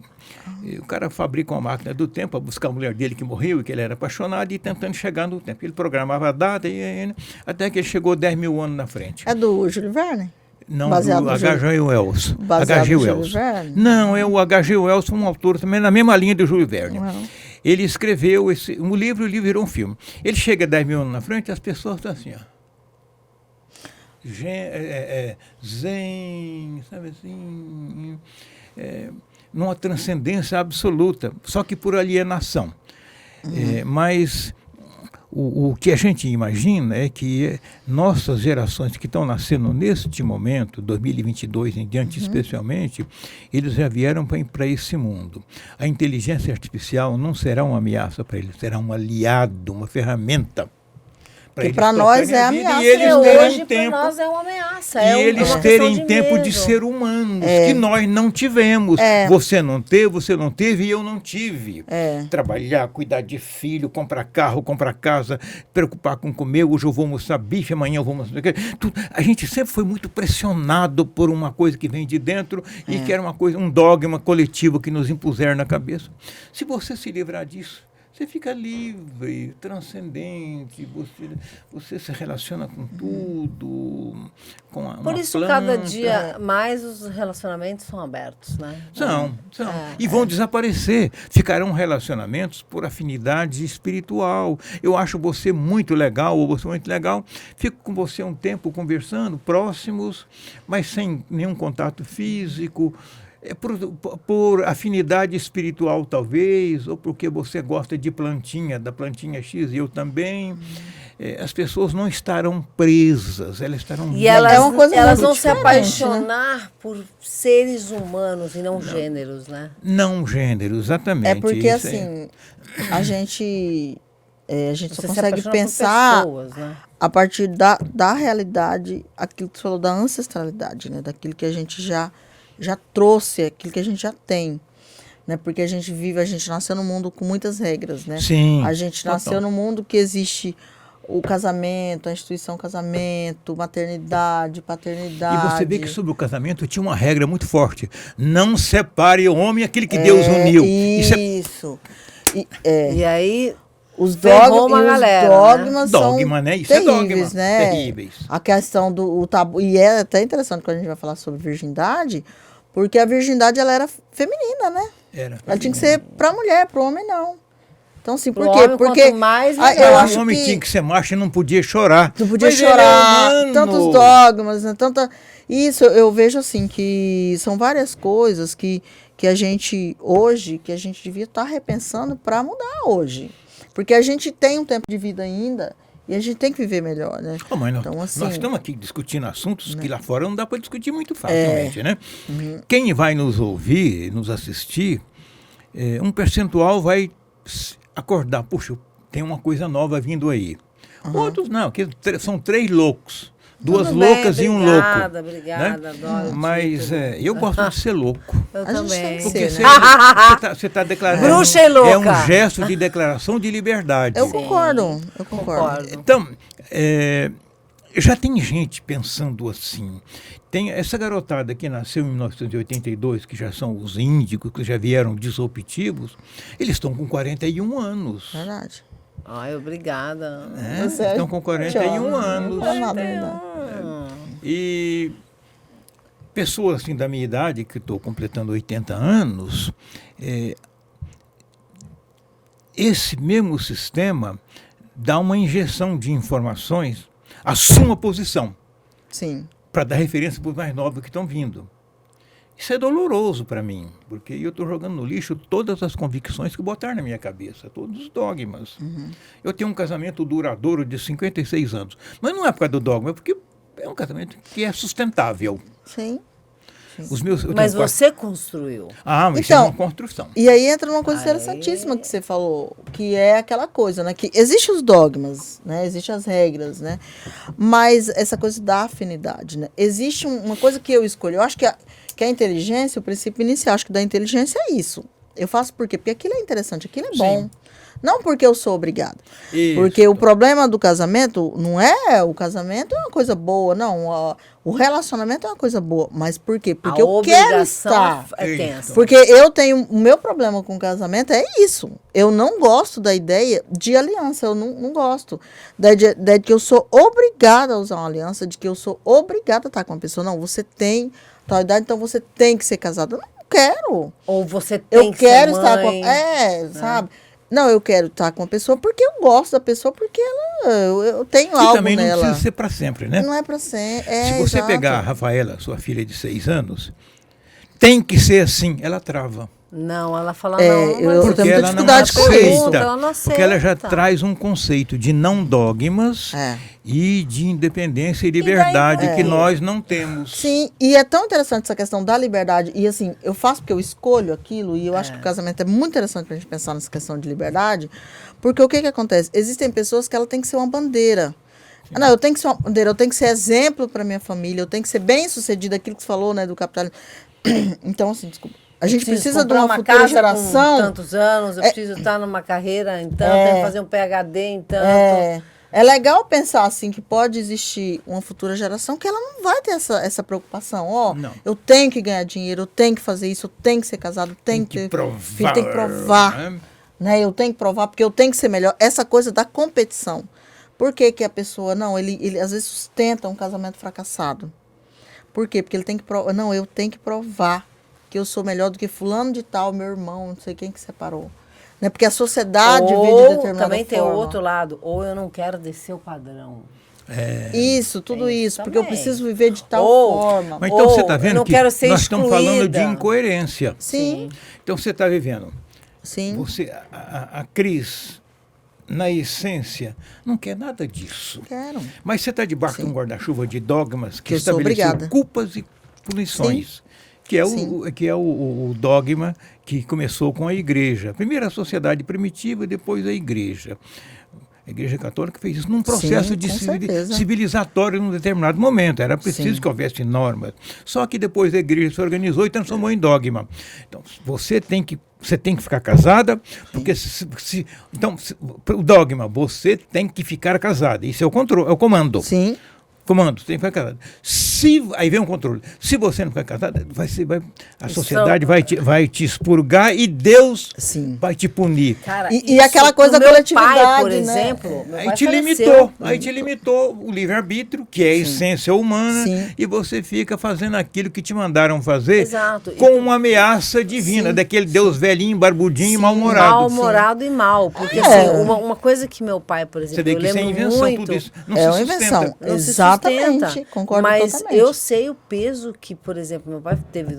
S3: E o cara fabrica uma máquina do tempo para buscar a mulher dele que morreu e que ele era apaixonado e tentando chegar no tempo. Ele programava a data até que ele chegou 10 mil anos na frente.
S2: É do Júlio Verne?
S3: Não, do H.G. Wells.
S2: H.G. Wells.
S3: Não, é o H.G. Wells, um autor também na mesma linha do Júlio Verne. Ele escreveu um livro e o livro virou um filme. Ele chega 10 mil anos na frente e as pessoas estão assim, ó. Zen, sabe assim... numa transcendência absoluta, só que por alienação. Mas o que a gente imagina é que nossas gerações que estão nascendo neste momento, 2022 em diante especialmente, eles já vieram para esse mundo. A inteligência artificial não será uma ameaça para eles, será um aliado, uma ferramenta.
S2: Que para nós é ameaça.
S3: E eles
S1: hoje para nós é uma ameaça.
S3: E eles terem tempo de ser humanos, que nós não tivemos. Você não teve e eu não tive. Trabalhar, cuidar de filho, comprar carro, comprar casa, preocupar com comer. Hoje eu vou almoçar bife, amanhã eu vou almoçar... A gente sempre foi muito pressionado por uma coisa que vem de dentro e que era uma coisa, um dogma coletivo que nos impuseram na cabeça. Se você se livrar disso, você fica livre, transcendente, você se relaciona com tudo, com a
S1: Por isso,
S3: planta.
S1: cada dia mais os relacionamentos são abertos, né?
S3: São. E vão desaparecer. Ficarão relacionamentos por afinidade espiritual. Eu acho você muito legal, ou você muito legal. Fico com você um tempo conversando, próximos, mas sem nenhum contato físico. Por afinidade espiritual, talvez, ou porque você gosta de plantinha, da plantinha X, e eu também. as pessoas não estarão presas, elas estarão
S1: E elas,
S2: É uma coisa
S1: elas
S2: muito
S1: vão se
S2: diferente,
S1: apaixonar por seres humanos e não gêneros, né?
S3: não gênero, exatamente.
S2: É porque,
S3: Isso
S2: assim, a gente só
S1: Você se
S2: consegue
S1: apaixona por
S2: pensar
S1: pessoas, né?
S2: a partir da realidade, aquilo que você falou da ancestralidade, né? Daquilo que a gente já trouxe, aquilo que a gente já tem. Né? Porque a gente nasceu num mundo com muitas regras, né?
S3: Sim,
S2: A gente nasceu num mundo que existe o casamento, a instituição casamento, maternidade, paternidade.
S3: E você vê que sobre o casamento tinha uma regra muito forte. Não separe o homem e aquele que Deus uniu.
S2: Isso.
S1: E aí,
S2: Os
S1: ferrou uma galera,
S2: dogmas são
S3: Dogma, né? Isso é
S2: terríveis,
S3: dogma.
S2: né?
S3: Terríveis.
S2: A questão do tabu. E é até interessante quando a gente vai falar sobre virgindade, porque a virgindade ela era feminina, né? Ela tinha que ser para mulher, para o homem não. Então, assim, por quê?
S1: homem,
S2: porque
S1: quanto mais,
S2: eu
S1: melhor.
S2: acho
S3: O homem tinha que ser macho e não podia chorar.
S2: não podia
S3: Mas ele é
S2: chorar,
S3: humano.
S2: tantos dogmas, né? Isso eu vejo assim que são várias coisas que a gente hoje, que a gente devia estar repensando para mudar hoje. Porque a gente tem um tempo de vida ainda e a gente tem que viver melhor, né?
S3: Oh, mas
S2: Então, assim,
S3: nós estamos aqui discutindo assuntos que lá fora não dá para discutir muito facilmente, né? Quem vai nos ouvir, nos assistir, um percentual vai acordar, puxa, tem uma coisa nova vindo aí. Outros não, que são 3 loucos. 2
S1: tudo bem,
S3: loucas e um
S1: obrigada,
S3: louco.
S1: Obrigada, adoro o
S3: Mas
S1: título.
S3: eu gosto de ser louco.
S1: Eu
S2: a gente
S1: também.
S2: tem que
S3: Porque
S2: ser, né?
S3: você está declarando.
S1: Bruxa e louca.
S3: É um gesto de declaração de liberdade.
S2: Eu concordo, eu concordo.
S3: Então, já tem gente pensando assim. Tem essa garotada que nasceu em 1982, que já são os índicos, que já vieram disruptivos, eles estão com 41 anos.
S2: Verdade.
S1: Ai, obrigada.
S3: Né?
S2: Você é
S3: Estão com 41 anos.
S2: Não é nada, verdade.
S3: E pessoas assim da minha idade, que estou completando 80 anos, esse mesmo sistema dá uma injeção de informações, assuma a posição,
S2: Sim.
S3: para dar referência para os mais novos que estão vindo. Isso é doloroso para mim, porque eu estou jogando no lixo todas as convicções que botaram na minha cabeça, todos os dogmas. Eu tenho um casamento duradouro de 56 anos, mas não é por causa do dogma, é porque é um casamento que é sustentável.
S2: Sim.
S1: Mas você construiu.
S3: Mas isso é
S2: Então,
S3: uma construção.
S2: E aí entra uma coisa
S1: Aí-
S2: interessantíssima que você falou, que é aquela coisa, né? Que existem os dogmas, né? Existem as regras, né? Mas essa coisa da afinidade, né? Existe uma coisa que eu escolho. Eu acho que a inteligência, o princípio inicial, acho que da inteligência é isso. Eu faço por quê? Porque aquilo é interessante, aquilo é bom.
S3: Sim.
S2: Não porque eu sou obrigada.
S3: Isso.
S2: Porque o problema do casamento não é o casamento é uma coisa boa, não. O relacionamento é uma coisa boa. Mas por quê? Porque
S1: A
S2: eu quero
S1: obrigação
S2: estar.
S1: é tensa.
S2: Porque eu tenho. O meu problema com o casamento é isso. Eu não gosto da ideia de aliança. Eu não gosto. Da ideia de que eu sou obrigada a usar uma aliança, de que eu sou obrigada a estar com uma pessoa. Não, você tem tal idade, então você tem que ser casada. Eu não quero.
S1: Ou você tem
S2: Eu
S1: que
S2: quero
S1: ser
S2: estar com.
S1: mãe.
S2: Sabe? Não, eu quero estar com a pessoa porque eu gosto da pessoa, porque eu tenho
S3: E
S2: algo
S3: também não
S2: nela.
S3: precisa ser para sempre, né?
S2: Não é pra ser.
S3: Se você
S2: exato.
S3: pegar a Rafaela, sua filha de 6 anos, tem que ser assim, ela trava.
S1: Não, ela fala
S2: É,
S1: não.
S2: eu
S1: mas
S2: tenho
S3: Porque
S2: muita
S3: ela não
S2: dificuldade com
S3: aceita.
S2: isso.
S1: Ela não
S3: Porque ela já
S1: aceita.
S3: traz um conceito de não dogmas
S2: É.
S3: e de independência e liberdade
S1: daí,
S3: que nós não temos.
S2: Sim, e é tão interessante essa questão da liberdade. E assim, eu faço porque eu escolho aquilo, e eu acho que o casamento é muito interessante pra gente pensar nessa questão de liberdade. Porque o que acontece? Existem pessoas que ela tem que ser uma bandeira. Não, eu tenho que ser uma bandeira, eu tenho que ser exemplo para minha família, eu tenho que ser bem sucedida, aquilo que você falou, né, do capitalismo. Então, assim, desculpa. A gente precisa de
S1: comprar
S2: uma futura
S1: casa
S2: geração.
S1: com tantos anos, eu preciso estar numa carreira em tanto, tenho que fazer um PhD em tanto.
S2: É legal pensar assim que pode existir uma futura geração que ela não vai ter essa preocupação.
S3: Não.
S2: Eu tenho que ganhar dinheiro, eu tenho que fazer isso, eu tenho que ser casado, eu tenho que ter
S3: provar.
S2: filho, tem que provar. Né? Eu tenho que provar porque eu tenho que ser melhor. Essa coisa da competição. Por que que a pessoa, não, ele às vezes sustenta um casamento fracassado. Por quê? Porque ele tem que provar, não, eu tenho que provar que eu sou melhor do que fulano de tal, meu irmão, não sei quem que separou. Né? Porque a sociedade vive de
S1: Ou
S2: determinada
S1: também tem o
S2: forma.
S1: outro lado, ou eu não quero descer o padrão.
S2: Isso, tudo
S1: Tem
S2: isso,
S1: isso
S2: porque eu
S1: também.
S2: preciso viver de tal
S1: Ou-
S2: forma.
S3: Mas então
S1: Ou
S3: você está
S1: eu
S3: vendo
S1: não
S3: que
S1: quero ser
S3: nós estamos falando de
S1: excluída.
S3: incoerência.
S2: Sim,
S3: Então você está vivendo.
S2: sim.
S3: Você, a Cris na essência, não quer nada disso.
S2: Quero.
S3: Mas você está debaixo de um guarda-chuva de dogmas que
S2: Eu sou
S3: estabeleceu
S2: obrigada.
S3: culpas e punições, que é o dogma que começou com a igreja. Primeiro a sociedade primitiva, depois a igreja. A Igreja Católica fez isso num processo
S2: Sim,
S3: de
S2: com certeza.
S3: civilizatório num determinado momento. Era preciso
S2: Sim.
S3: que houvesse normas. Só que depois a igreja se organizou e transformou em dogma. Então, você tem que ficar casada, porque o dogma, você tem que ficar casada. Isso é o controle, é o comando.
S2: Sim.
S3: Comando, você tem que ficar casado. Aí vem um controle. Se você não ficar casado, a sociedade vai te expurgar e Deus
S2: Sim.
S3: vai te punir.
S1: Cara,
S2: E aquela coisa da
S1: meu
S2: coletividade,
S1: pai, por
S2: né?
S1: exemplo, meu
S3: Aí
S1: pai
S3: te
S1: faleceu.
S3: limitou o livre-arbítrio, que é a essência humana,
S2: Sim.
S3: e você fica fazendo aquilo que te mandaram fazer
S1: Exato.
S3: com uma ameaça divina,
S2: Sim.
S3: daquele Deus velhinho, barbudinho e
S2: Sim.
S3: mal-humorado.
S1: Mal-humorado e mal. Porque,
S2: É.
S1: assim, uma coisa que meu pai, por
S3: Você
S1: exemplo,
S3: vê
S1: eu
S3: que isso é
S1: lembro
S3: invenção,
S1: muito...
S3: tudo isso. Não
S2: É
S3: se
S2: uma
S3: sustenta.
S2: invenção.
S1: Não se
S2: Exatamente,
S1: sustenta.
S2: concordo
S1: Mas
S2: totalmente.
S1: eu sei o peso que, por exemplo, meu pai teve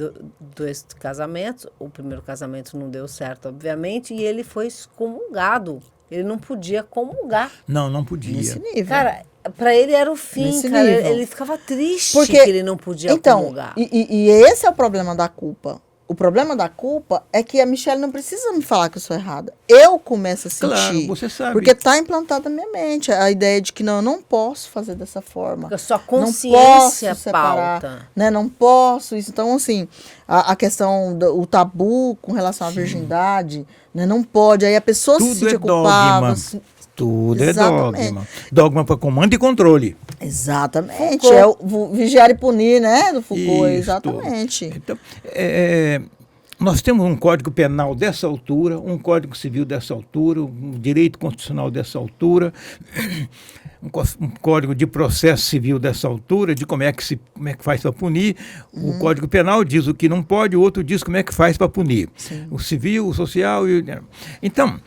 S1: dois casamentos. O primeiro casamento não deu certo, obviamente, e ele foi excomungado. Ele não podia comungar.
S3: Não podia.
S2: Nesse nível.
S1: Cara, pra ele era o fim,
S2: Nesse
S1: cara.
S2: nível.
S1: Ele ficava triste
S2: Porque,
S1: que ele não podia
S2: então,
S1: comungar.
S2: e esse é o problema da culpa. O problema da culpa é que a Michelle não precisa me falar que eu sou errada. Eu começo a sentir.
S3: Claro, você sabe.
S2: Porque está implantada na minha mente a ideia de que não, eu não posso fazer dessa forma.
S1: Porque a sua
S2: Não
S1: consciência
S2: posso separar,
S1: pauta.
S2: né? Não posso isso. Então, assim, a questão do tabu com relação à virgindade, né? Não pode. Aí a pessoa se
S3: Tudo
S2: sentir
S3: é
S2: culpada.
S3: dogma. Tudo
S2: Exatamente.
S3: é dogma. Dogma para comando e controle.
S2: Exatamente.
S1: Foucault.
S2: É o vigiar e punir, né? Do Foucault.
S3: Isso,
S2: Exatamente.
S3: Então, nós temos um Código Penal dessa altura, um Código Civil dessa altura, um Direito Constitucional dessa altura, um Código de Processo Civil dessa altura, de como é que faz para punir. O Código Penal diz o que não pode, o outro diz como é que faz para punir.
S2: Sim.
S3: O civil, o social e então,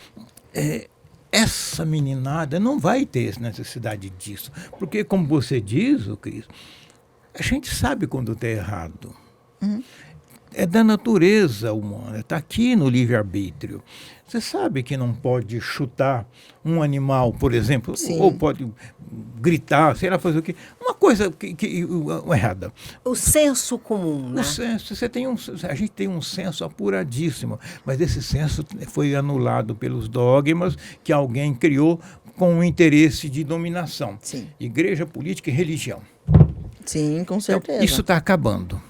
S3: essa meninada não vai ter necessidade disso, porque como você diz, Cris, a gente sabe quando está errado. É da natureza humana, está aqui no livre-arbítrio. Você sabe que não pode chutar um animal, por exemplo,
S2: Sim.
S3: ou pode gritar, sei lá, fazer o quê. Uma coisa errada.
S1: O senso comum, né?
S3: O senso, a gente tem um senso apuradíssimo, mas esse senso foi anulado pelos dogmas que alguém criou com o interesse de dominação.
S2: Sim.
S3: Igreja, política e religião.
S2: Sim, com
S3: Então,
S2: certeza.
S3: isso está acabando.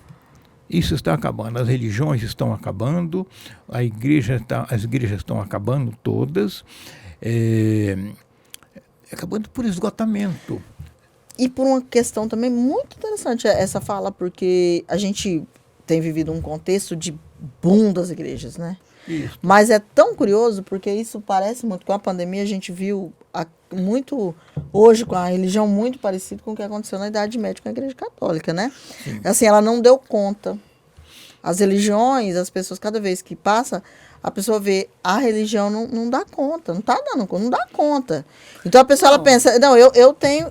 S3: Isso está acabando. As religiões estão acabando, as igrejas estão acabando todas, acabando por esgotamento.
S2: E por uma questão também muito interessante essa fala, porque a gente tem vivido um contexto de boom das igrejas, né?
S3: Isso.
S2: Mas é tão curioso, porque isso parece muito, com a pandemia a gente viu muito, hoje com a religião muito parecido com o que aconteceu na Idade Média com a Igreja Católica, né?
S3: Sim.
S2: Assim, ela não deu conta. As religiões, as pessoas, cada vez que passa, a pessoa vê, a religião não dá conta, não está dando conta, não dá conta. Então a pessoa ela pensa, não, eu tenho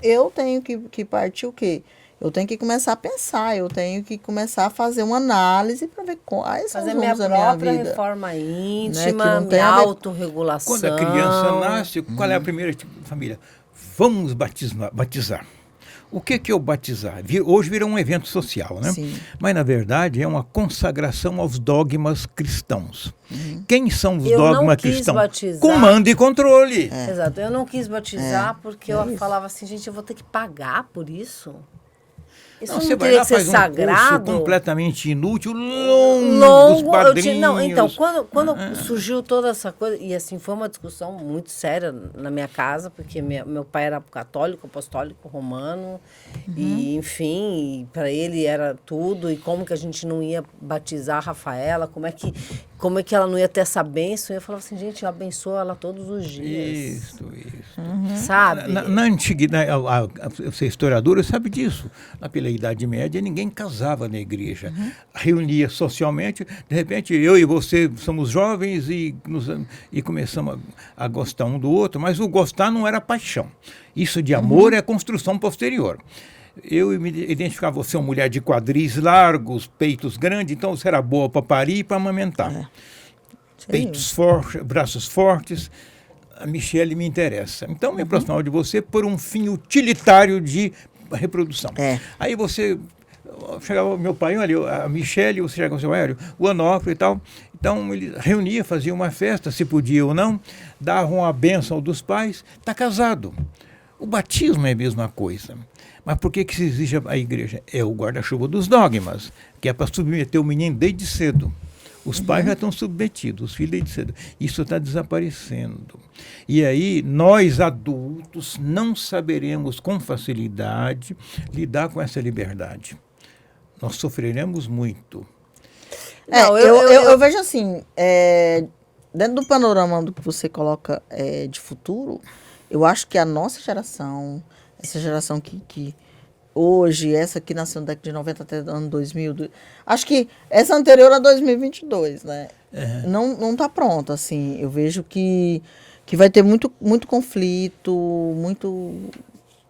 S2: que partir o quê? Eu tenho que começar a pensar, eu tenho que começar a fazer uma análise para ver quais são os
S1: Fazer minha
S2: rumos da minha
S1: própria
S2: vida.
S1: reforma
S2: que
S1: íntima,
S2: não tem
S1: minha
S2: a ver-
S1: autorregulação.
S3: Quando a criança nasce, qual é a primeira família? Vamos batizar. O que é o batizar? Hoje virou um evento social, né?
S2: Sim.
S3: Mas, na verdade, é uma consagração aos dogmas cristãos. Quem são os
S1: Eu não
S3: dogmas
S1: quis
S3: cristãos?
S1: batizar.
S3: Comando e controle.
S1: Exato. Eu não quis batizar porque eu
S2: isso.
S1: falava assim, gente, eu vou ter que pagar por isso? Isso
S3: Não,
S1: não,
S3: você vai
S1: teria
S3: lá,
S1: que ser
S3: faz um curso
S1: sagrado?
S3: completamente inútil, longo,
S1: Longo.
S3: padrinhos.
S1: Não, então, quando surgiu toda essa coisa, e assim, foi uma discussão muito séria na minha casa, porque meu pai era católico, apostólico, romano, e enfim, para ele era tudo, e como que a gente não ia batizar a Rafaela, como é que ela não ia ter essa bênção? Eu falava assim, gente, eu abençoo ela todos os dias.
S3: Isso.
S1: Sabe?
S3: Na antiguidade, você é historiadora, sabe disso. Pela Idade Média, ninguém casava na igreja. Reunia socialmente, de repente, eu e você somos jovens e começamos a gostar um do outro, mas o gostar não era paixão. Isso de amor é construção posterior. Eu me identificava, você é uma mulher de quadris largos, peitos grandes, então você era boa para parir e para amamentar. Peitos fortes, braços fortes. a Michele me interessa. Então, me aproximava de você por um fim utilitário de reprodução. Aí você chegava, meu pai, olha, a Michele, você chegava com o seu Hélio, o Onofre e tal. Então, ele reunia, fazia uma festa, se podia ou não, davam a bênção dos pais, está casado. O batismo é a mesma coisa. Mas por que se exige a igreja? É o guarda-chuva dos dogmas, que é para submeter o menino desde cedo. Os pais já estão submetidos, os filhos desde cedo. Isso está desaparecendo. E aí, nós adultos não saberemos com facilidade lidar com essa liberdade. Nós sofreremos muito.
S2: Eu vejo assim, dentro do panorama do que você coloca de futuro, eu acho que a nossa geração, essa geração que hoje, essa que nasceu na década de 90 até o ano 2000, acho que essa anterior a 2022, né? Não está pronta, assim. Eu vejo que vai ter muito conflito,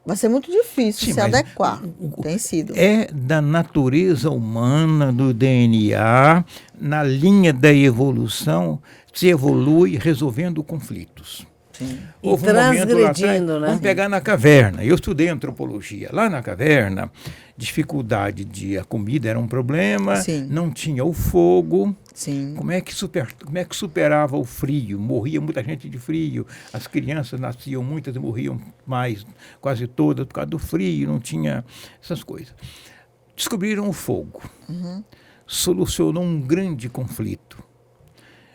S2: vai ser muito difícil se adequar. Tem sido.
S3: É da natureza humana, do DNA, na linha da evolução, se evolui resolvendo conflitos.
S1: E transgredindo, né?
S3: Vamos pegar na caverna. Eu estudei antropologia. Lá na caverna, dificuldade a comida era um problema, não tinha o fogo. Como é que superava o frio? Morria muita gente de frio. As crianças nasciam muitas e morriam mais, quase todas, por causa do frio, não tinha essas coisas. Descobriram o fogo. Solucionou um grande conflito.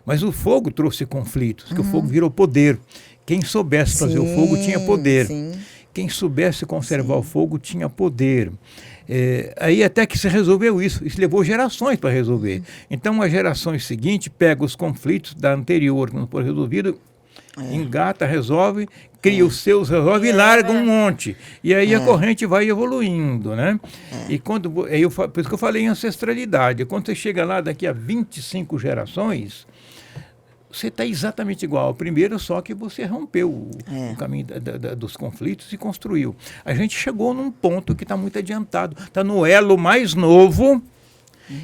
S3: Mas o fogo trouxe conflitos, que o fogo virou poder. Quem soubesse fazer o fogo tinha poder. Quem soubesse conservar o fogo tinha poder. Aí até que se resolveu isso. Isso levou gerações para resolver. Então, as gerações seguintes pegam os conflitos da anterior, que não foi resolvido, engata, resolve, cria os seus, resolve e larga um monte. E aí a corrente vai evoluindo, né? E por isso que eu falei em ancestralidade. Quando você chega lá daqui a 25 gerações, você está exatamente igual ao primeiro, só que você rompeu o caminho dos conflitos e construiu. A gente chegou num ponto que está muito adiantado. Está no elo mais novo.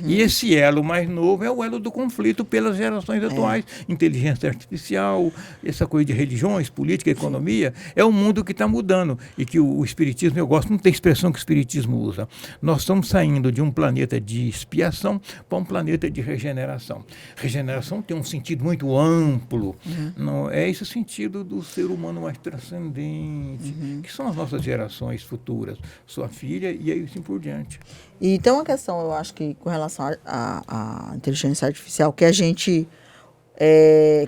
S3: E esse elo mais novo é o elo do conflito pelas gerações atuais. Inteligência artificial, essa coisa de religiões, política, economia, é um mundo que está mudando. E que o espiritismo, eu gosto, não tem expressão que o espiritismo usa. Nós estamos saindo de um planeta de expiação para um planeta de regeneração. Regeneração tem um sentido muito amplo. Não, é esse o sentido do ser humano mais transcendente, que são as nossas gerações futuras. Sua filha e aí assim por diante.
S2: E tem uma questão, eu acho que com relação à inteligência artificial, que a gente,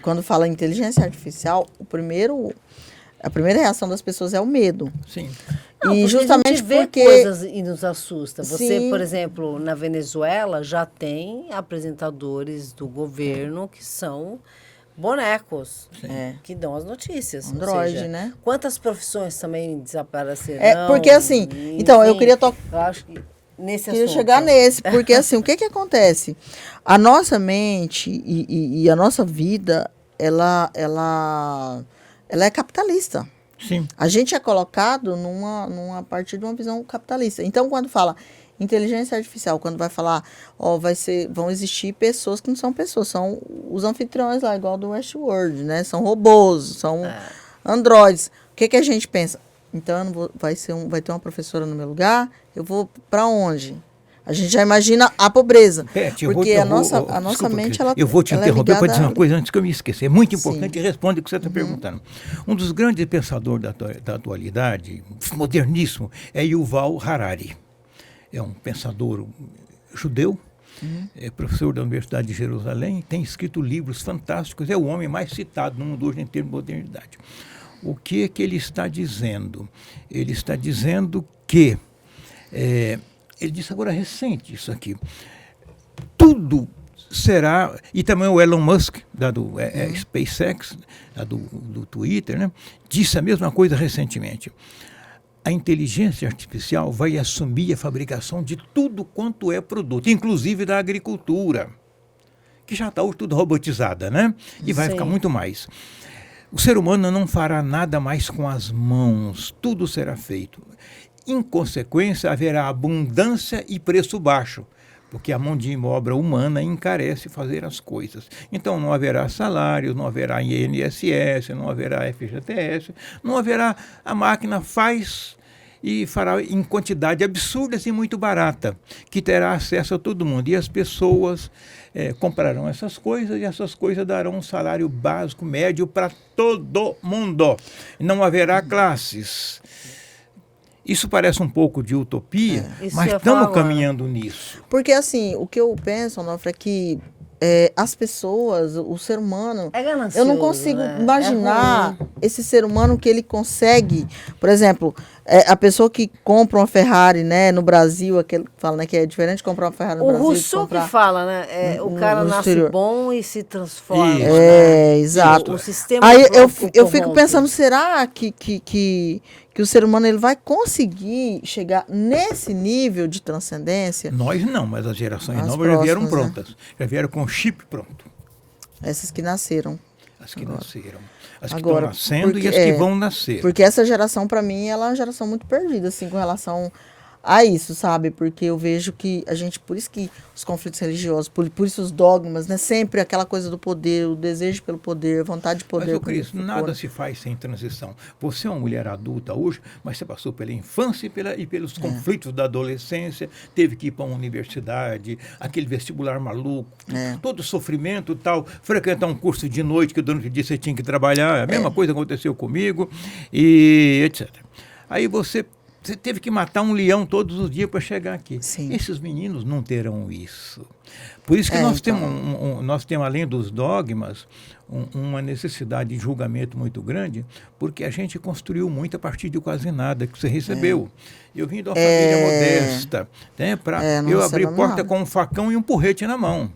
S2: quando fala em inteligência artificial, a primeira reação das pessoas é o medo.
S3: Sim.
S1: Não,
S2: e justamente
S1: a gente vê
S2: porque
S1: coisas e nos assusta. Você,
S2: Sim.
S1: por exemplo, na Venezuela já tem apresentadores do governo que são bonecos que dão as notícias.
S2: Android,
S1: ou seja,
S2: né?
S1: Quantas profissões também desaparecerão?
S2: Porque assim,
S1: enfim,
S2: então eu queria
S1: eu acho que nesse
S2: queria
S1: assunto.
S2: chegar nesse, porque assim, o que acontece? A nossa mente e a nossa vida, ela é capitalista.
S3: Sim.
S2: A gente é colocado a partir de uma visão capitalista. Então, quando fala inteligência artificial, quando vai falar, vão existir pessoas que não são pessoas, são os anfitriões lá, igual do Westworld, né? São robôs, são androides. O que a gente pensa? Então, vai ter uma professora no meu lugar, eu vou para onde? A gente já imagina a pobreza. Porque a nossa mente, ela
S3: eu vou te interromper para dizer uma coisa antes que eu me esqueça. É muito importante e responde o que você está perguntando. Um dos grandes pensadores da atualidade, moderníssimo, é Yuval Harari. É um pensador judeu, é professor da Universidade de Jerusalém, tem escrito livros fantásticos, é o homem mais citado no mundo hoje em termos de modernidade. O que é que ele está dizendo? Ele está dizendo que, ele disse agora recente isso aqui, tudo será, e também o Elon Musk, do SpaceX, do Twitter, né, disse a mesma coisa recentemente. A inteligência artificial vai assumir a fabricação de tudo quanto é produto, inclusive da agricultura, que já está tudo robotizada, né? E vai ficar muito mais. O ser humano não fará nada mais com as mãos, tudo será feito. Em consequência, haverá abundância e preço baixo, porque a mão de obra humana encarece fazer as coisas. Então não haverá salários, não haverá INSS, não haverá FGTS, não haverá, a máquina faz e fará em quantidade absurda e muito barata, que terá acesso a todo mundo. E as pessoas comprarão essas coisas e essas coisas darão um salário básico médio para todo mundo. Não haverá classes. Isso parece um pouco de utopia, mas estamos caminhando nisso.
S2: Porque, assim, o que eu penso, Onofre, é que as pessoas, o ser humano...
S1: É ganancioso,
S2: eu não consigo imaginar esse ser humano que ele consegue... Por exemplo, a pessoa que compra uma Ferrari, né, no Brasil, aquele fala, né, que é diferente de comprar uma Ferrari no Brasil.
S1: O Rousseau que fala, né? O cara nasce exterior. Bom e se transforma.
S2: Exato.
S1: O sistema
S2: aí eu fico pensando, será que o ser humano ele vai conseguir chegar nesse nível de transcendência?
S3: Nós não, mas as gerações novas já vieram prontas. Né? Já vieram com o chip pronto.
S2: Essas que nasceram.
S3: As que nasceram. As que estão nascendo e as que vão nascer.
S2: Porque essa geração, para mim, ela é uma geração muito perdida, assim, com relação a isso, sabe? Porque eu vejo que a gente, por isso que os conflitos religiosos, por isso os dogmas, né? Sempre aquela coisa do poder, o desejo pelo poder, a vontade de poder.
S3: Mas, Cris, nada se faz sem transição. Você é uma mulher adulta hoje, mas você passou pela infância e pelos conflitos da adolescência, teve que ir para uma universidade, aquele vestibular maluco, todo sofrimento e tal, frequentar um curso de noite que durante o dia você tinha que trabalhar, a mesma coisa aconteceu comigo, e etc. Aí você teve que matar um leão todos os dias para chegar aqui.
S2: Sim.
S3: Esses meninos não terão isso. Por isso que nós temos, além dos dogmas, uma necessidade de julgamento muito grande, porque a gente construiu muito a partir de quase nada que você recebeu. Eu vim de uma família modesta, né, eu abri porta com um facão e um porrete na mão.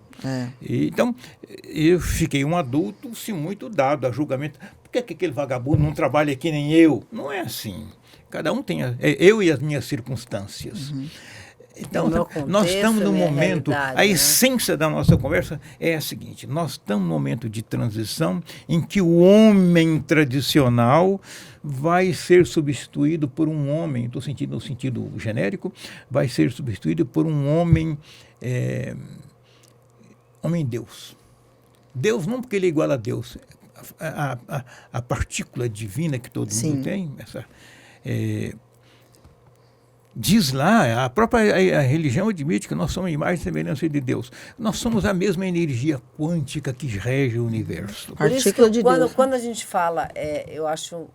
S3: Então, eu fiquei um adulto muito dado a julgamento. Por que aquele vagabundo não trabalha que nem eu? Não é assim. Cada um tem eu e as minhas circunstâncias. Então, nós estamos num momento, a essência da nossa conversa é a seguinte: nós estamos num momento de transição em que o homem tradicional vai ser substituído por um homem, estou sentindo no sentido genérico, vai ser substituído por um homem, homem-deus. Deus não porque ele é igual a Deus, a partícula divina que todo mundo tem, diz lá, a própria religião admite que nós somos a imagem e semelhança de Deus. Nós somos a mesma energia quântica que rege o universo.
S1: Por isso que quando a gente fala, eu acho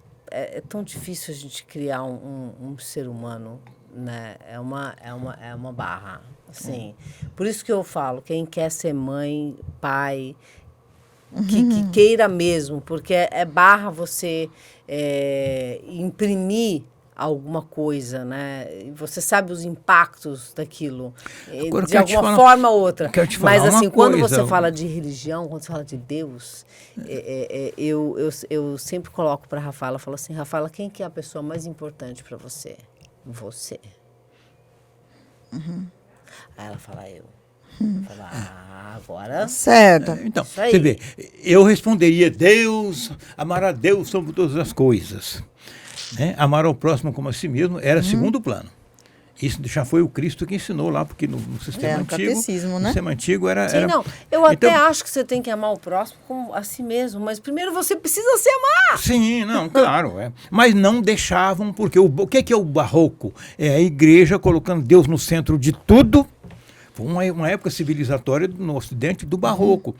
S1: tão difícil a gente criar um ser humano, né? É uma barra. Assim. Por isso que eu falo, quem quer ser mãe, pai, que queira mesmo, porque é barra você imprimir alguma coisa, né? Você sabe os impactos daquilo, agora, de alguma forma ou outra. Mas assim, quando você fala de religião, quando você fala de Deus, eu sempre coloco para a Rafaela, falo assim, Rafaela, quem que é a pessoa mais importante para você? Você. Aí ela fala, eu. Fala, agora...
S2: Certo.
S3: Então, você vê, eu responderia, Deus, amar a Deus sobre todas as coisas. Né? Amar ao próximo como a si mesmo era segundo plano. Isso já foi o Cristo que ensinou lá, porque no sistema antigo,
S2: catecismo, né?
S3: No sistema antigo era...
S1: Sim, não. Eu até acho que você tem que amar o próximo como a si mesmo, mas primeiro você precisa se amar.
S3: Sim, não, claro. Mas não deixavam, porque o que é o barroco? É a igreja colocando Deus no centro de tudo. Foi uma época civilizatória no Ocidente do barroco.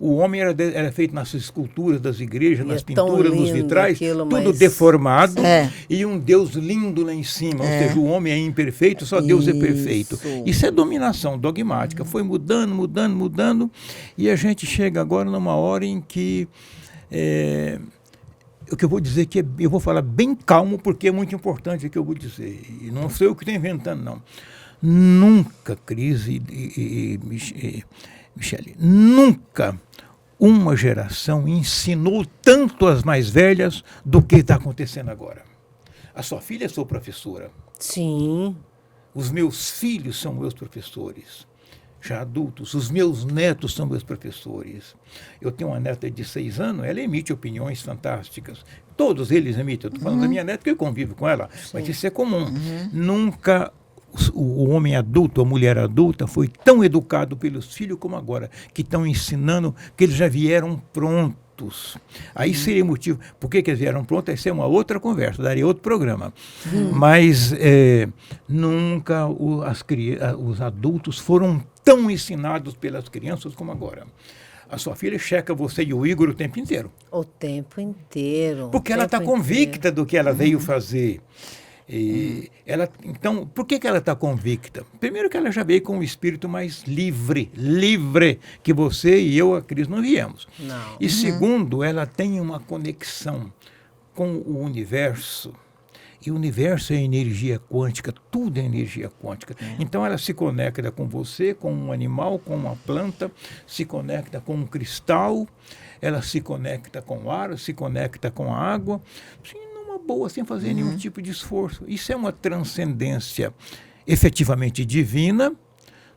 S3: O homem era feito nas esculturas das igrejas, nas pinturas, nos vitrais, tudo deformado, e um Deus lindo lá em cima. Ou seja, o homem é imperfeito, só Deus é perfeito. Isso é dominação dogmática. Foi mudando, e a gente chega agora numa hora em que... o que eu vou dizer que eu vou falar bem calmo, porque é muito importante o que eu vou dizer. E não sou eu que estou inventando, não. Nunca, Cris e Michele, nunca uma geração ensinou tanto as mais velhas do que está acontecendo agora. A sua filha é sua professora.
S1: Sim.
S3: Os meus filhos são meus professores, já adultos. Os meus netos são meus professores. Eu tenho uma neta de 6 anos, ela emite opiniões fantásticas. Todos eles emitem. Eu estou falando da minha neta, que eu convivo com ela, mas isso é comum. Nunca o homem adulto, a mulher adulta, foi tão educado pelos filhos como agora, que estão ensinando que eles já vieram prontos. Aí seria motivo. Por que eles vieram prontos? Essa é uma outra conversa, daria outro programa. Mas nunca os adultos foram tão ensinados pelas crianças como agora. A sua filha checa você e o Igor o tempo inteiro.
S1: O tempo inteiro.
S3: Porque ela está convicta do que ela veio fazer. Então, por que ela está convicta? Primeiro que ela já veio com um espírito mais livre, que você e eu, a Cris, não viemos.
S1: Não.
S3: E segundo, ela tem uma conexão com o universo. E o universo é energia quântica, tudo é energia quântica. Então ela se conecta com você, com um animal, com uma planta, se conecta com um cristal, ela se conecta com o ar, se conecta com a água. Sim, numa boa, sem fazer nenhum tipo de esforço. Isso é uma transcendência efetivamente divina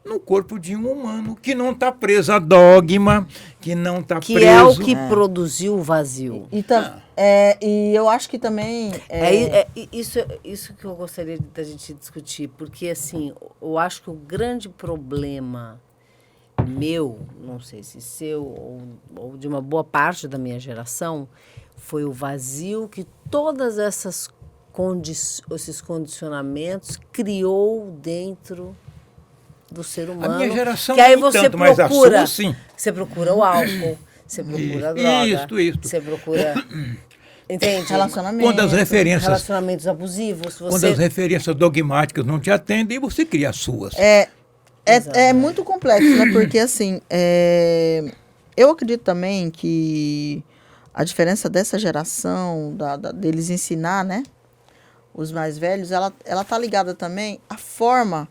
S3: no corpo de um humano que não está preso a dogma, que não está preso...
S1: Que é o que produziu o vazio.
S2: E eu acho que também...
S1: Isso que eu gostaria da gente discutir, porque assim, eu acho que o grande problema meu, não sei se seu ou de uma boa parte da minha geração, foi o vazio que todas esses condicionamentos criou dentro do ser humano.
S3: A minha geração
S1: que aí
S3: nem
S1: você
S3: tanto,
S1: procura,
S3: mas a sua sim.
S1: Você procura o álcool, você procura a droga,
S3: Isso.
S1: você procura... Entende?
S3: Quando as referências...
S1: Relacionamentos abusivos.
S3: Quando as referências dogmáticas não te atendem, você cria as suas.
S2: É muito complexo, né? Porque, assim, eu acredito também que a diferença dessa geração, deles ensinar, né? Os mais velhos, ela tá ligada também à forma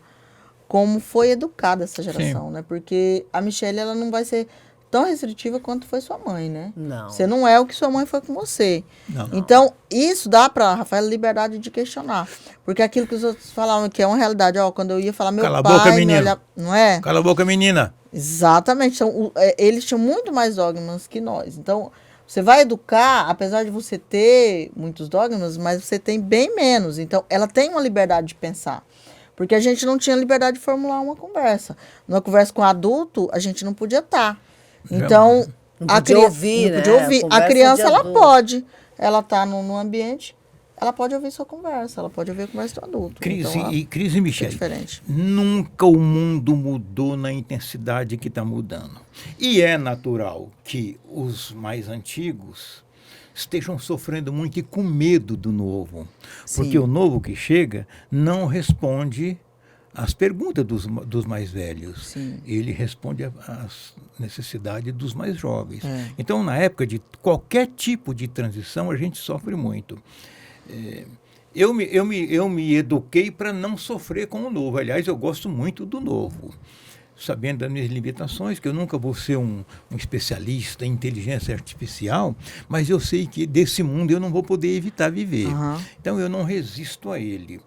S2: como foi educada essa geração, né? Porque a Michelle, ela não vai ser tão restritiva quanto foi sua mãe, né?
S1: Não.
S2: Você não é o que sua mãe foi com você.
S3: Não.
S2: Então, isso dá para Rafaela liberdade de questionar. Porque aquilo que os outros falavam, que é uma realidade, quando eu ia falar, meu
S3: Cala
S2: pai...
S3: a boca, menina.
S2: Olhava, não é?
S3: Cala a boca, menina.
S2: Exatamente. Então, eles tinham muito mais dogmas que nós. Então, você vai educar, apesar de você ter muitos dogmas, mas você tem bem menos. Então, ela tem uma liberdade de pensar. Porque a gente não tinha liberdade de formular uma conversa. Numa conversa com adulto, a gente não podia estar. Então,
S1: não podia ouvir, né?
S2: A criança, ela pode. Ela está no ambiente, ela pode ouvir sua conversa, ela pode ouvir a conversa do adulto.
S3: Cris
S2: então,
S3: e Michelle,
S2: diferente.
S3: Nunca o mundo mudou na intensidade que está mudando. E é natural que os mais antigos estejam sofrendo muito e com medo do novo. Porque
S2: Sim.
S3: o novo que chega não responde às perguntas dos mais velhos.
S2: Sim.
S3: Ele responde às necessidades dos mais jovens. Então, na época de qualquer tipo de transição, a gente sofre muito. Eu me eduquei para não sofrer com o novo. Aliás, eu gosto muito do novo, sabendo das minhas limitações, que eu nunca vou ser um especialista em inteligência artificial, mas eu sei que desse mundo eu não vou poder evitar viver. Então eu não resisto a ele.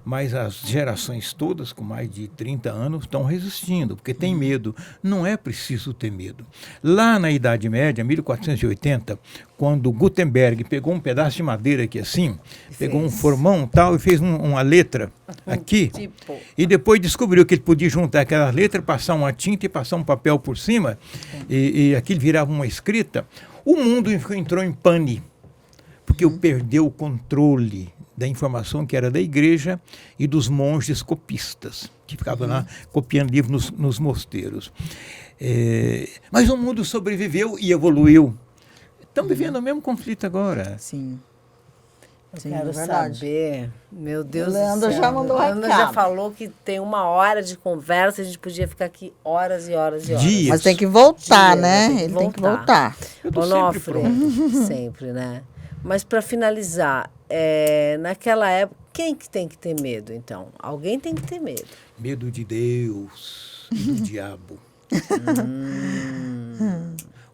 S3: Mas as gerações todas, com mais de 30 anos, estão resistindo, porque tem medo. Não é preciso ter medo. Lá na Idade Média, 1480, quando Gutenberg pegou um pedaço de madeira aqui assim, pegou um formão tal e fez uma letra aqui, e depois descobriu que ele podia juntar aquela letra, passar uma tinta e passar um papel por cima, e aquilo virava uma escrita, o mundo entrou em pane, porque perdeu o controle da informação que era da igreja e dos monges copistas, que ficavam lá copiando livros nos mosteiros. Mas o mundo sobreviveu e evoluiu. Estamos vivendo o mesmo conflito agora.
S2: Sim.
S1: Eu quero saber, meu Deus do céu.
S2: O Leandro já mandou
S1: Leandro já falou que tem 1 hora de conversa, a gente podia ficar aqui horas e horas e horas.
S3: Dias.
S2: Mas tem que voltar, né? Ele tem que voltar.
S3: Eu tô sempre pronto.
S1: Sempre, né? Mas para finalizar, naquela época, quem que tem que ter medo, então? Alguém tem que ter medo.
S3: Medo de Deus e do diabo.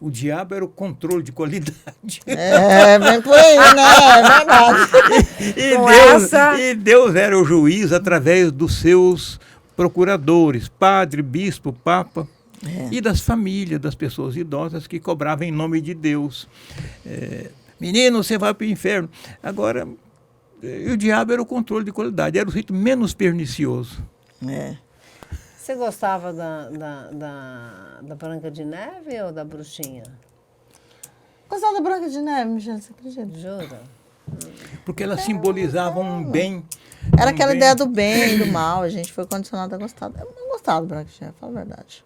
S3: O diabo era o controle de qualidade.
S2: Bem por aí, né? É verdade.
S3: E Deus era o juiz através dos seus procuradores, padre, bispo, papa, e das famílias, das pessoas idosas que cobravam em nome de Deus. Menino, você vai para o inferno. Agora, E o diabo era o controle de qualidade, era o jeito menos pernicioso.
S2: É.
S1: Você gostava da Branca de Neve ou da Bruxinha?
S2: Gostava da Branca de Neve, Michel, você acredita?
S1: Jura?
S3: Porque elas simbolizavam um bem.
S2: Era
S3: um
S2: aquela
S3: bem-
S2: ideia do bem e do mal, a gente foi condicionado a gostar. Eu não gostava da Branca de Neve, fala a verdade.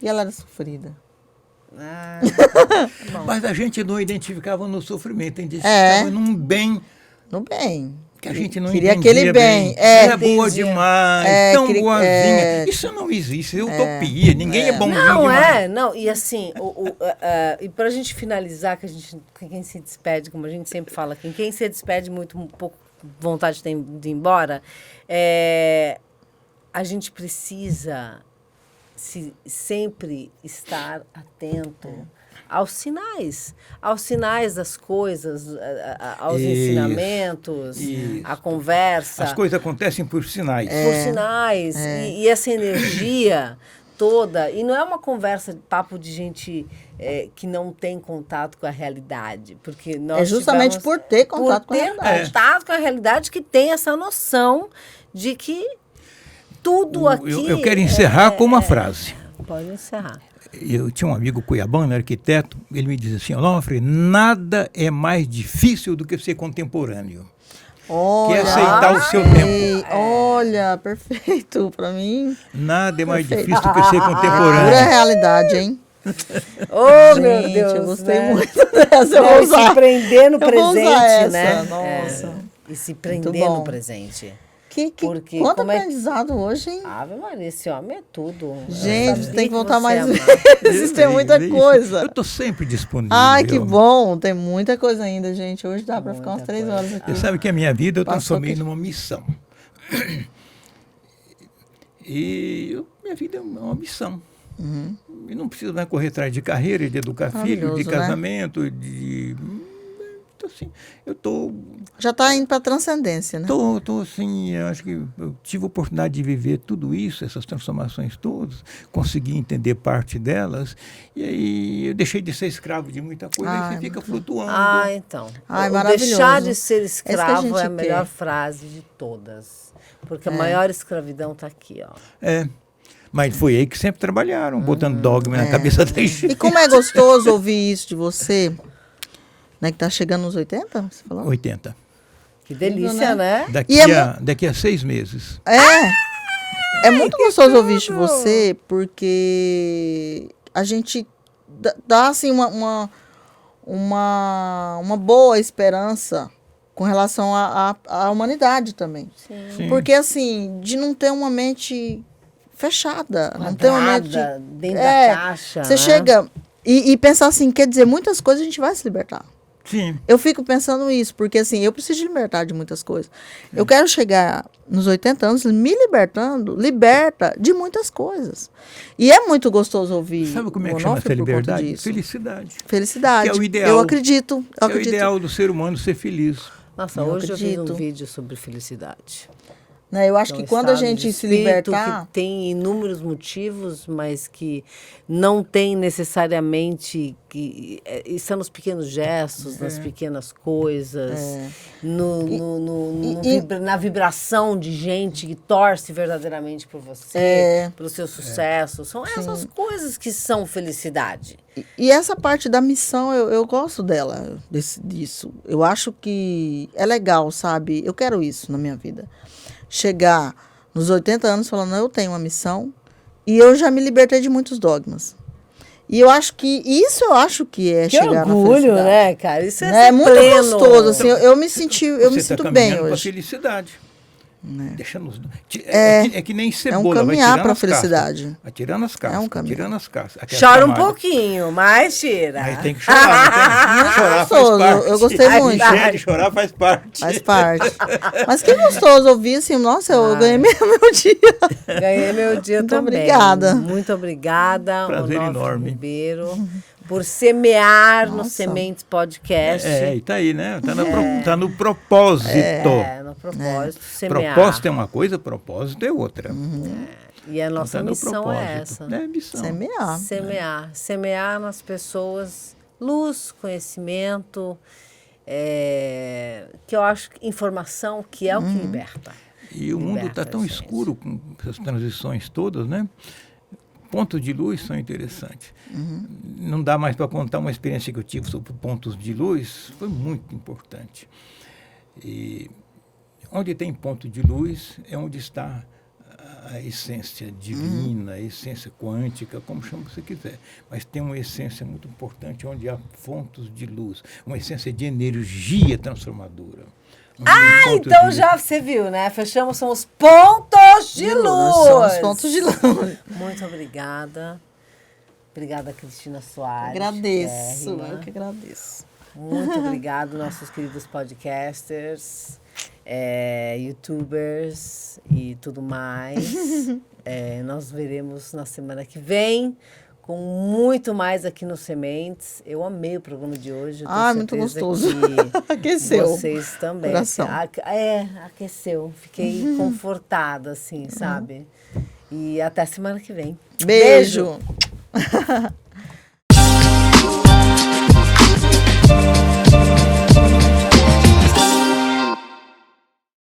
S2: E ela era sofrida.
S1: Ah, bom.
S3: Mas a gente não identificava no sofrimento, a gente
S2: É.
S3: identificava num bem
S2: No bem.
S3: que a gente não
S2: Queria
S3: entendia
S2: aquele bem. É,
S3: Era boa
S1: entendia.
S3: demais,
S2: É,
S3: tão
S2: queria-
S3: boazinha.
S2: é.
S3: Isso não existe, é utopia. Ninguém é bonzinho
S1: Não,
S3: demais.
S1: não, e assim, e pra gente finalizar, que a gente, quem se despede, como a gente sempre fala aqui, quem se despede muito, um pouco vontade de ir embora, a gente precisa sempre estar atento aos sinais das coisas, aos
S3: Isso,
S1: ensinamentos,
S3: isso.
S1: à conversa.
S3: As coisas acontecem por sinais.
S1: Por sinais. E essa energia toda. E não é uma conversa, papo de gente que não tem contato com a realidade. Porque nós
S2: É justamente por ter contato com a realidade.
S1: contato com a realidade que tem essa noção de que tudo aqui...
S3: Eu quero encerrar com uma frase.
S1: Pode encerrar.
S3: Eu tinha um amigo cuiabano, arquiteto, ele me dizia assim, Onofre, nada é mais difícil do que ser contemporâneo.
S2: Olha,
S3: Que é aceitar o seu tempo.
S2: Olha, perfeito. Pra mim,
S3: Nada é mais difícil do que ser
S2: pura
S3: contemporâneo.
S2: realidade, hein?
S1: Oh, meu
S2: Gente,
S1: Deus,
S2: eu gostei
S1: né?
S2: muito dessa. Eu
S1: Não,
S2: vou
S1: e
S2: usar.
S1: se prender no
S2: Eu vou usar
S1: presente,
S2: essa,
S1: né?
S2: nossa.
S1: E se
S2: Muito
S1: prender
S2: bom.
S1: no presente. Porque
S2: Quanto
S1: como é que-
S2: aprendizado hoje, hein?
S1: Ave Maria, esse homem é tudo. Eu
S2: Gente,
S1: sabia
S2: tem que voltar
S1: você
S2: mais
S1: amava.
S2: vezes. Tem muita coisa.
S3: Eu estou sempre disponível.
S2: Ai, que bom. Tem muita coisa ainda, gente. Hoje dá pra ficar umas
S1: Muita
S2: 3
S1: coisa.
S2: horas aqui.
S3: Você sabe que a minha vida eu
S2: Passou
S3: transformei
S2: aqui.
S3: numa missão. Minha vida é uma missão. Eu não preciso mais correr atrás de carreira, de educar filho,
S2: Maravilhoso,
S3: de
S2: né?
S3: casamento, de... Então, assim, eu estou...
S2: Já tá indo pra transcendência, né?
S3: Tô assim, eu acho que eu tive a oportunidade de viver tudo isso, essas transformações todas, consegui entender parte delas, e aí eu deixei de ser escravo de muita coisa, e
S2: Ai,
S3: você fica flutuando.
S1: Ah, então.
S2: Ai,
S1: O
S2: maravilhoso.
S1: deixar de ser
S2: que a
S1: escravo
S2: gente
S1: é a melhor
S2: quer.
S1: frase de todas. Porque a maior escravidão está aqui, ó.
S3: É, mas foi aí que sempre trabalharam, botando dogma na cabeça da gente.
S2: E como é gostoso ouvir isso de você, né? Que tá chegando nos 80, você falou?
S3: 80.
S1: Que delícia, né?
S3: Daqui a 6 meses.
S2: É muito gostoso ouvir isso de você, porque a gente dá assim uma boa esperança com relação à humanidade também.
S3: Sim.
S2: Porque assim, de não ter uma mente fechada, não ter uma mente
S1: Quadrada, dentro da caixa.
S2: Você
S1: né?
S2: chega e pensar assim, quer dizer, muitas coisas a gente vai se libertar.
S3: Sim.
S2: Eu fico pensando isso, porque assim, eu preciso de libertar de muitas coisas. Eu quero chegar nos 80 anos me liberta de muitas coisas. E é muito gostoso ouvir.
S3: Sabe como é que
S2: o
S3: chama
S2: Onofre
S3: essa
S2: por conta
S3: liberdade?
S2: disso.
S3: Felicidade.
S2: Felicidade.
S3: Que é o ideal.
S2: Eu acredito.
S3: É o ideal do ser humano ser feliz.
S1: Nossa,
S2: Eu
S1: hoje eu fiz
S2: acredito.
S1: um vídeo sobre felicidade.
S2: Né, eu acho
S1: É um
S2: que quando a
S1: estado de
S2: gente se
S1: espírito
S2: libertar.
S1: que tem inúmeros motivos, mas que não tem necessariamente que está nos pequenos gestos, nas pequenas coisas, na vibração de gente que torce verdadeiramente por você, pelo seu sucesso. São essas coisas que são felicidade.
S2: E essa parte da missão, eu gosto dela, disso. Eu acho que é legal, sabe? Eu quero isso na minha vida. Chegar nos 80 anos falando, eu tenho uma missão e eu já me libertei de muitos dogmas. E eu acho que é
S1: Que
S2: chegar na
S1: orgulho,
S2: felicidade.
S1: né, cara? Isso é,
S2: É
S1: ser
S2: muito
S1: pleno.
S2: gostoso, assim, eu me sinto
S3: tá
S2: bem
S3: caminhando para a
S2: hoje.
S3: felicidade. Deixando é que nem
S2: É um
S3: cebola, vai
S2: caminhar
S3: tirando
S2: para a
S3: as cascas.
S2: felicidade.
S3: Vai tirando as cascas,
S2: É um caminho.
S3: tirando as cascas. aquelas
S1: Chora um
S3: camadas.
S1: pouquinho, mas tira.
S3: Aí tem que chorar, não tem? Chorar faz
S2: Gostoso,
S3: parte.
S2: eu gostei
S1: Ai,
S2: muito.
S3: Michele, chorar faz parte.
S2: Faz parte. Mas que gostoso ouvir assim, nossa, eu ganhei meu dia.
S1: Ganhei meu dia
S2: Muito
S1: também.
S2: obrigada.
S1: Muito obrigada,
S3: Prazer
S1: Onofre
S3: enorme.
S1: Ribeiro, por semear no
S2: Nossa.
S1: Sementes Podcast.
S3: E tá aí, né? Tá no propósito.
S1: No propósito, semear.
S3: Propósito é uma coisa, propósito é outra.
S1: E a nossa
S3: Tá no
S1: missão
S3: propósito.
S1: é essa.
S3: É missão.
S2: Semear.
S1: Semear nas pessoas luz, conhecimento que eu acho que informação que é o que liberta.
S3: E o mundo está tão escuro com essas transições todas, né? Pontos de luz são interessantes. Não dá mais para contar uma experiência que eu tive sobre pontos de luz, foi muito importante. E onde tem ponto de luz é onde está a essência divina, a essência quântica, como chama você quiser. Mas tem uma essência muito importante onde há pontos de luz, uma essência de energia transformadora.
S1: Então já você viu, né? Fechamos, são os pontos de luz.
S2: São os pontos de luz.
S1: Muito obrigada. Obrigada, Cristina Soares.
S2: Agradeço, eu que agradeço.
S1: Muito obrigado, nossos queridos podcasters, youtubers e tudo mais. Nós veremos na semana que vem com muito mais aqui no Sementes. Eu amei o programa de hoje.
S2: Muito gostoso. Aqueceu.
S1: Vocês também.
S2: Coração.
S1: Aqueceu. Fiquei confortada, assim, sabe? E até semana que vem.
S2: Beijo.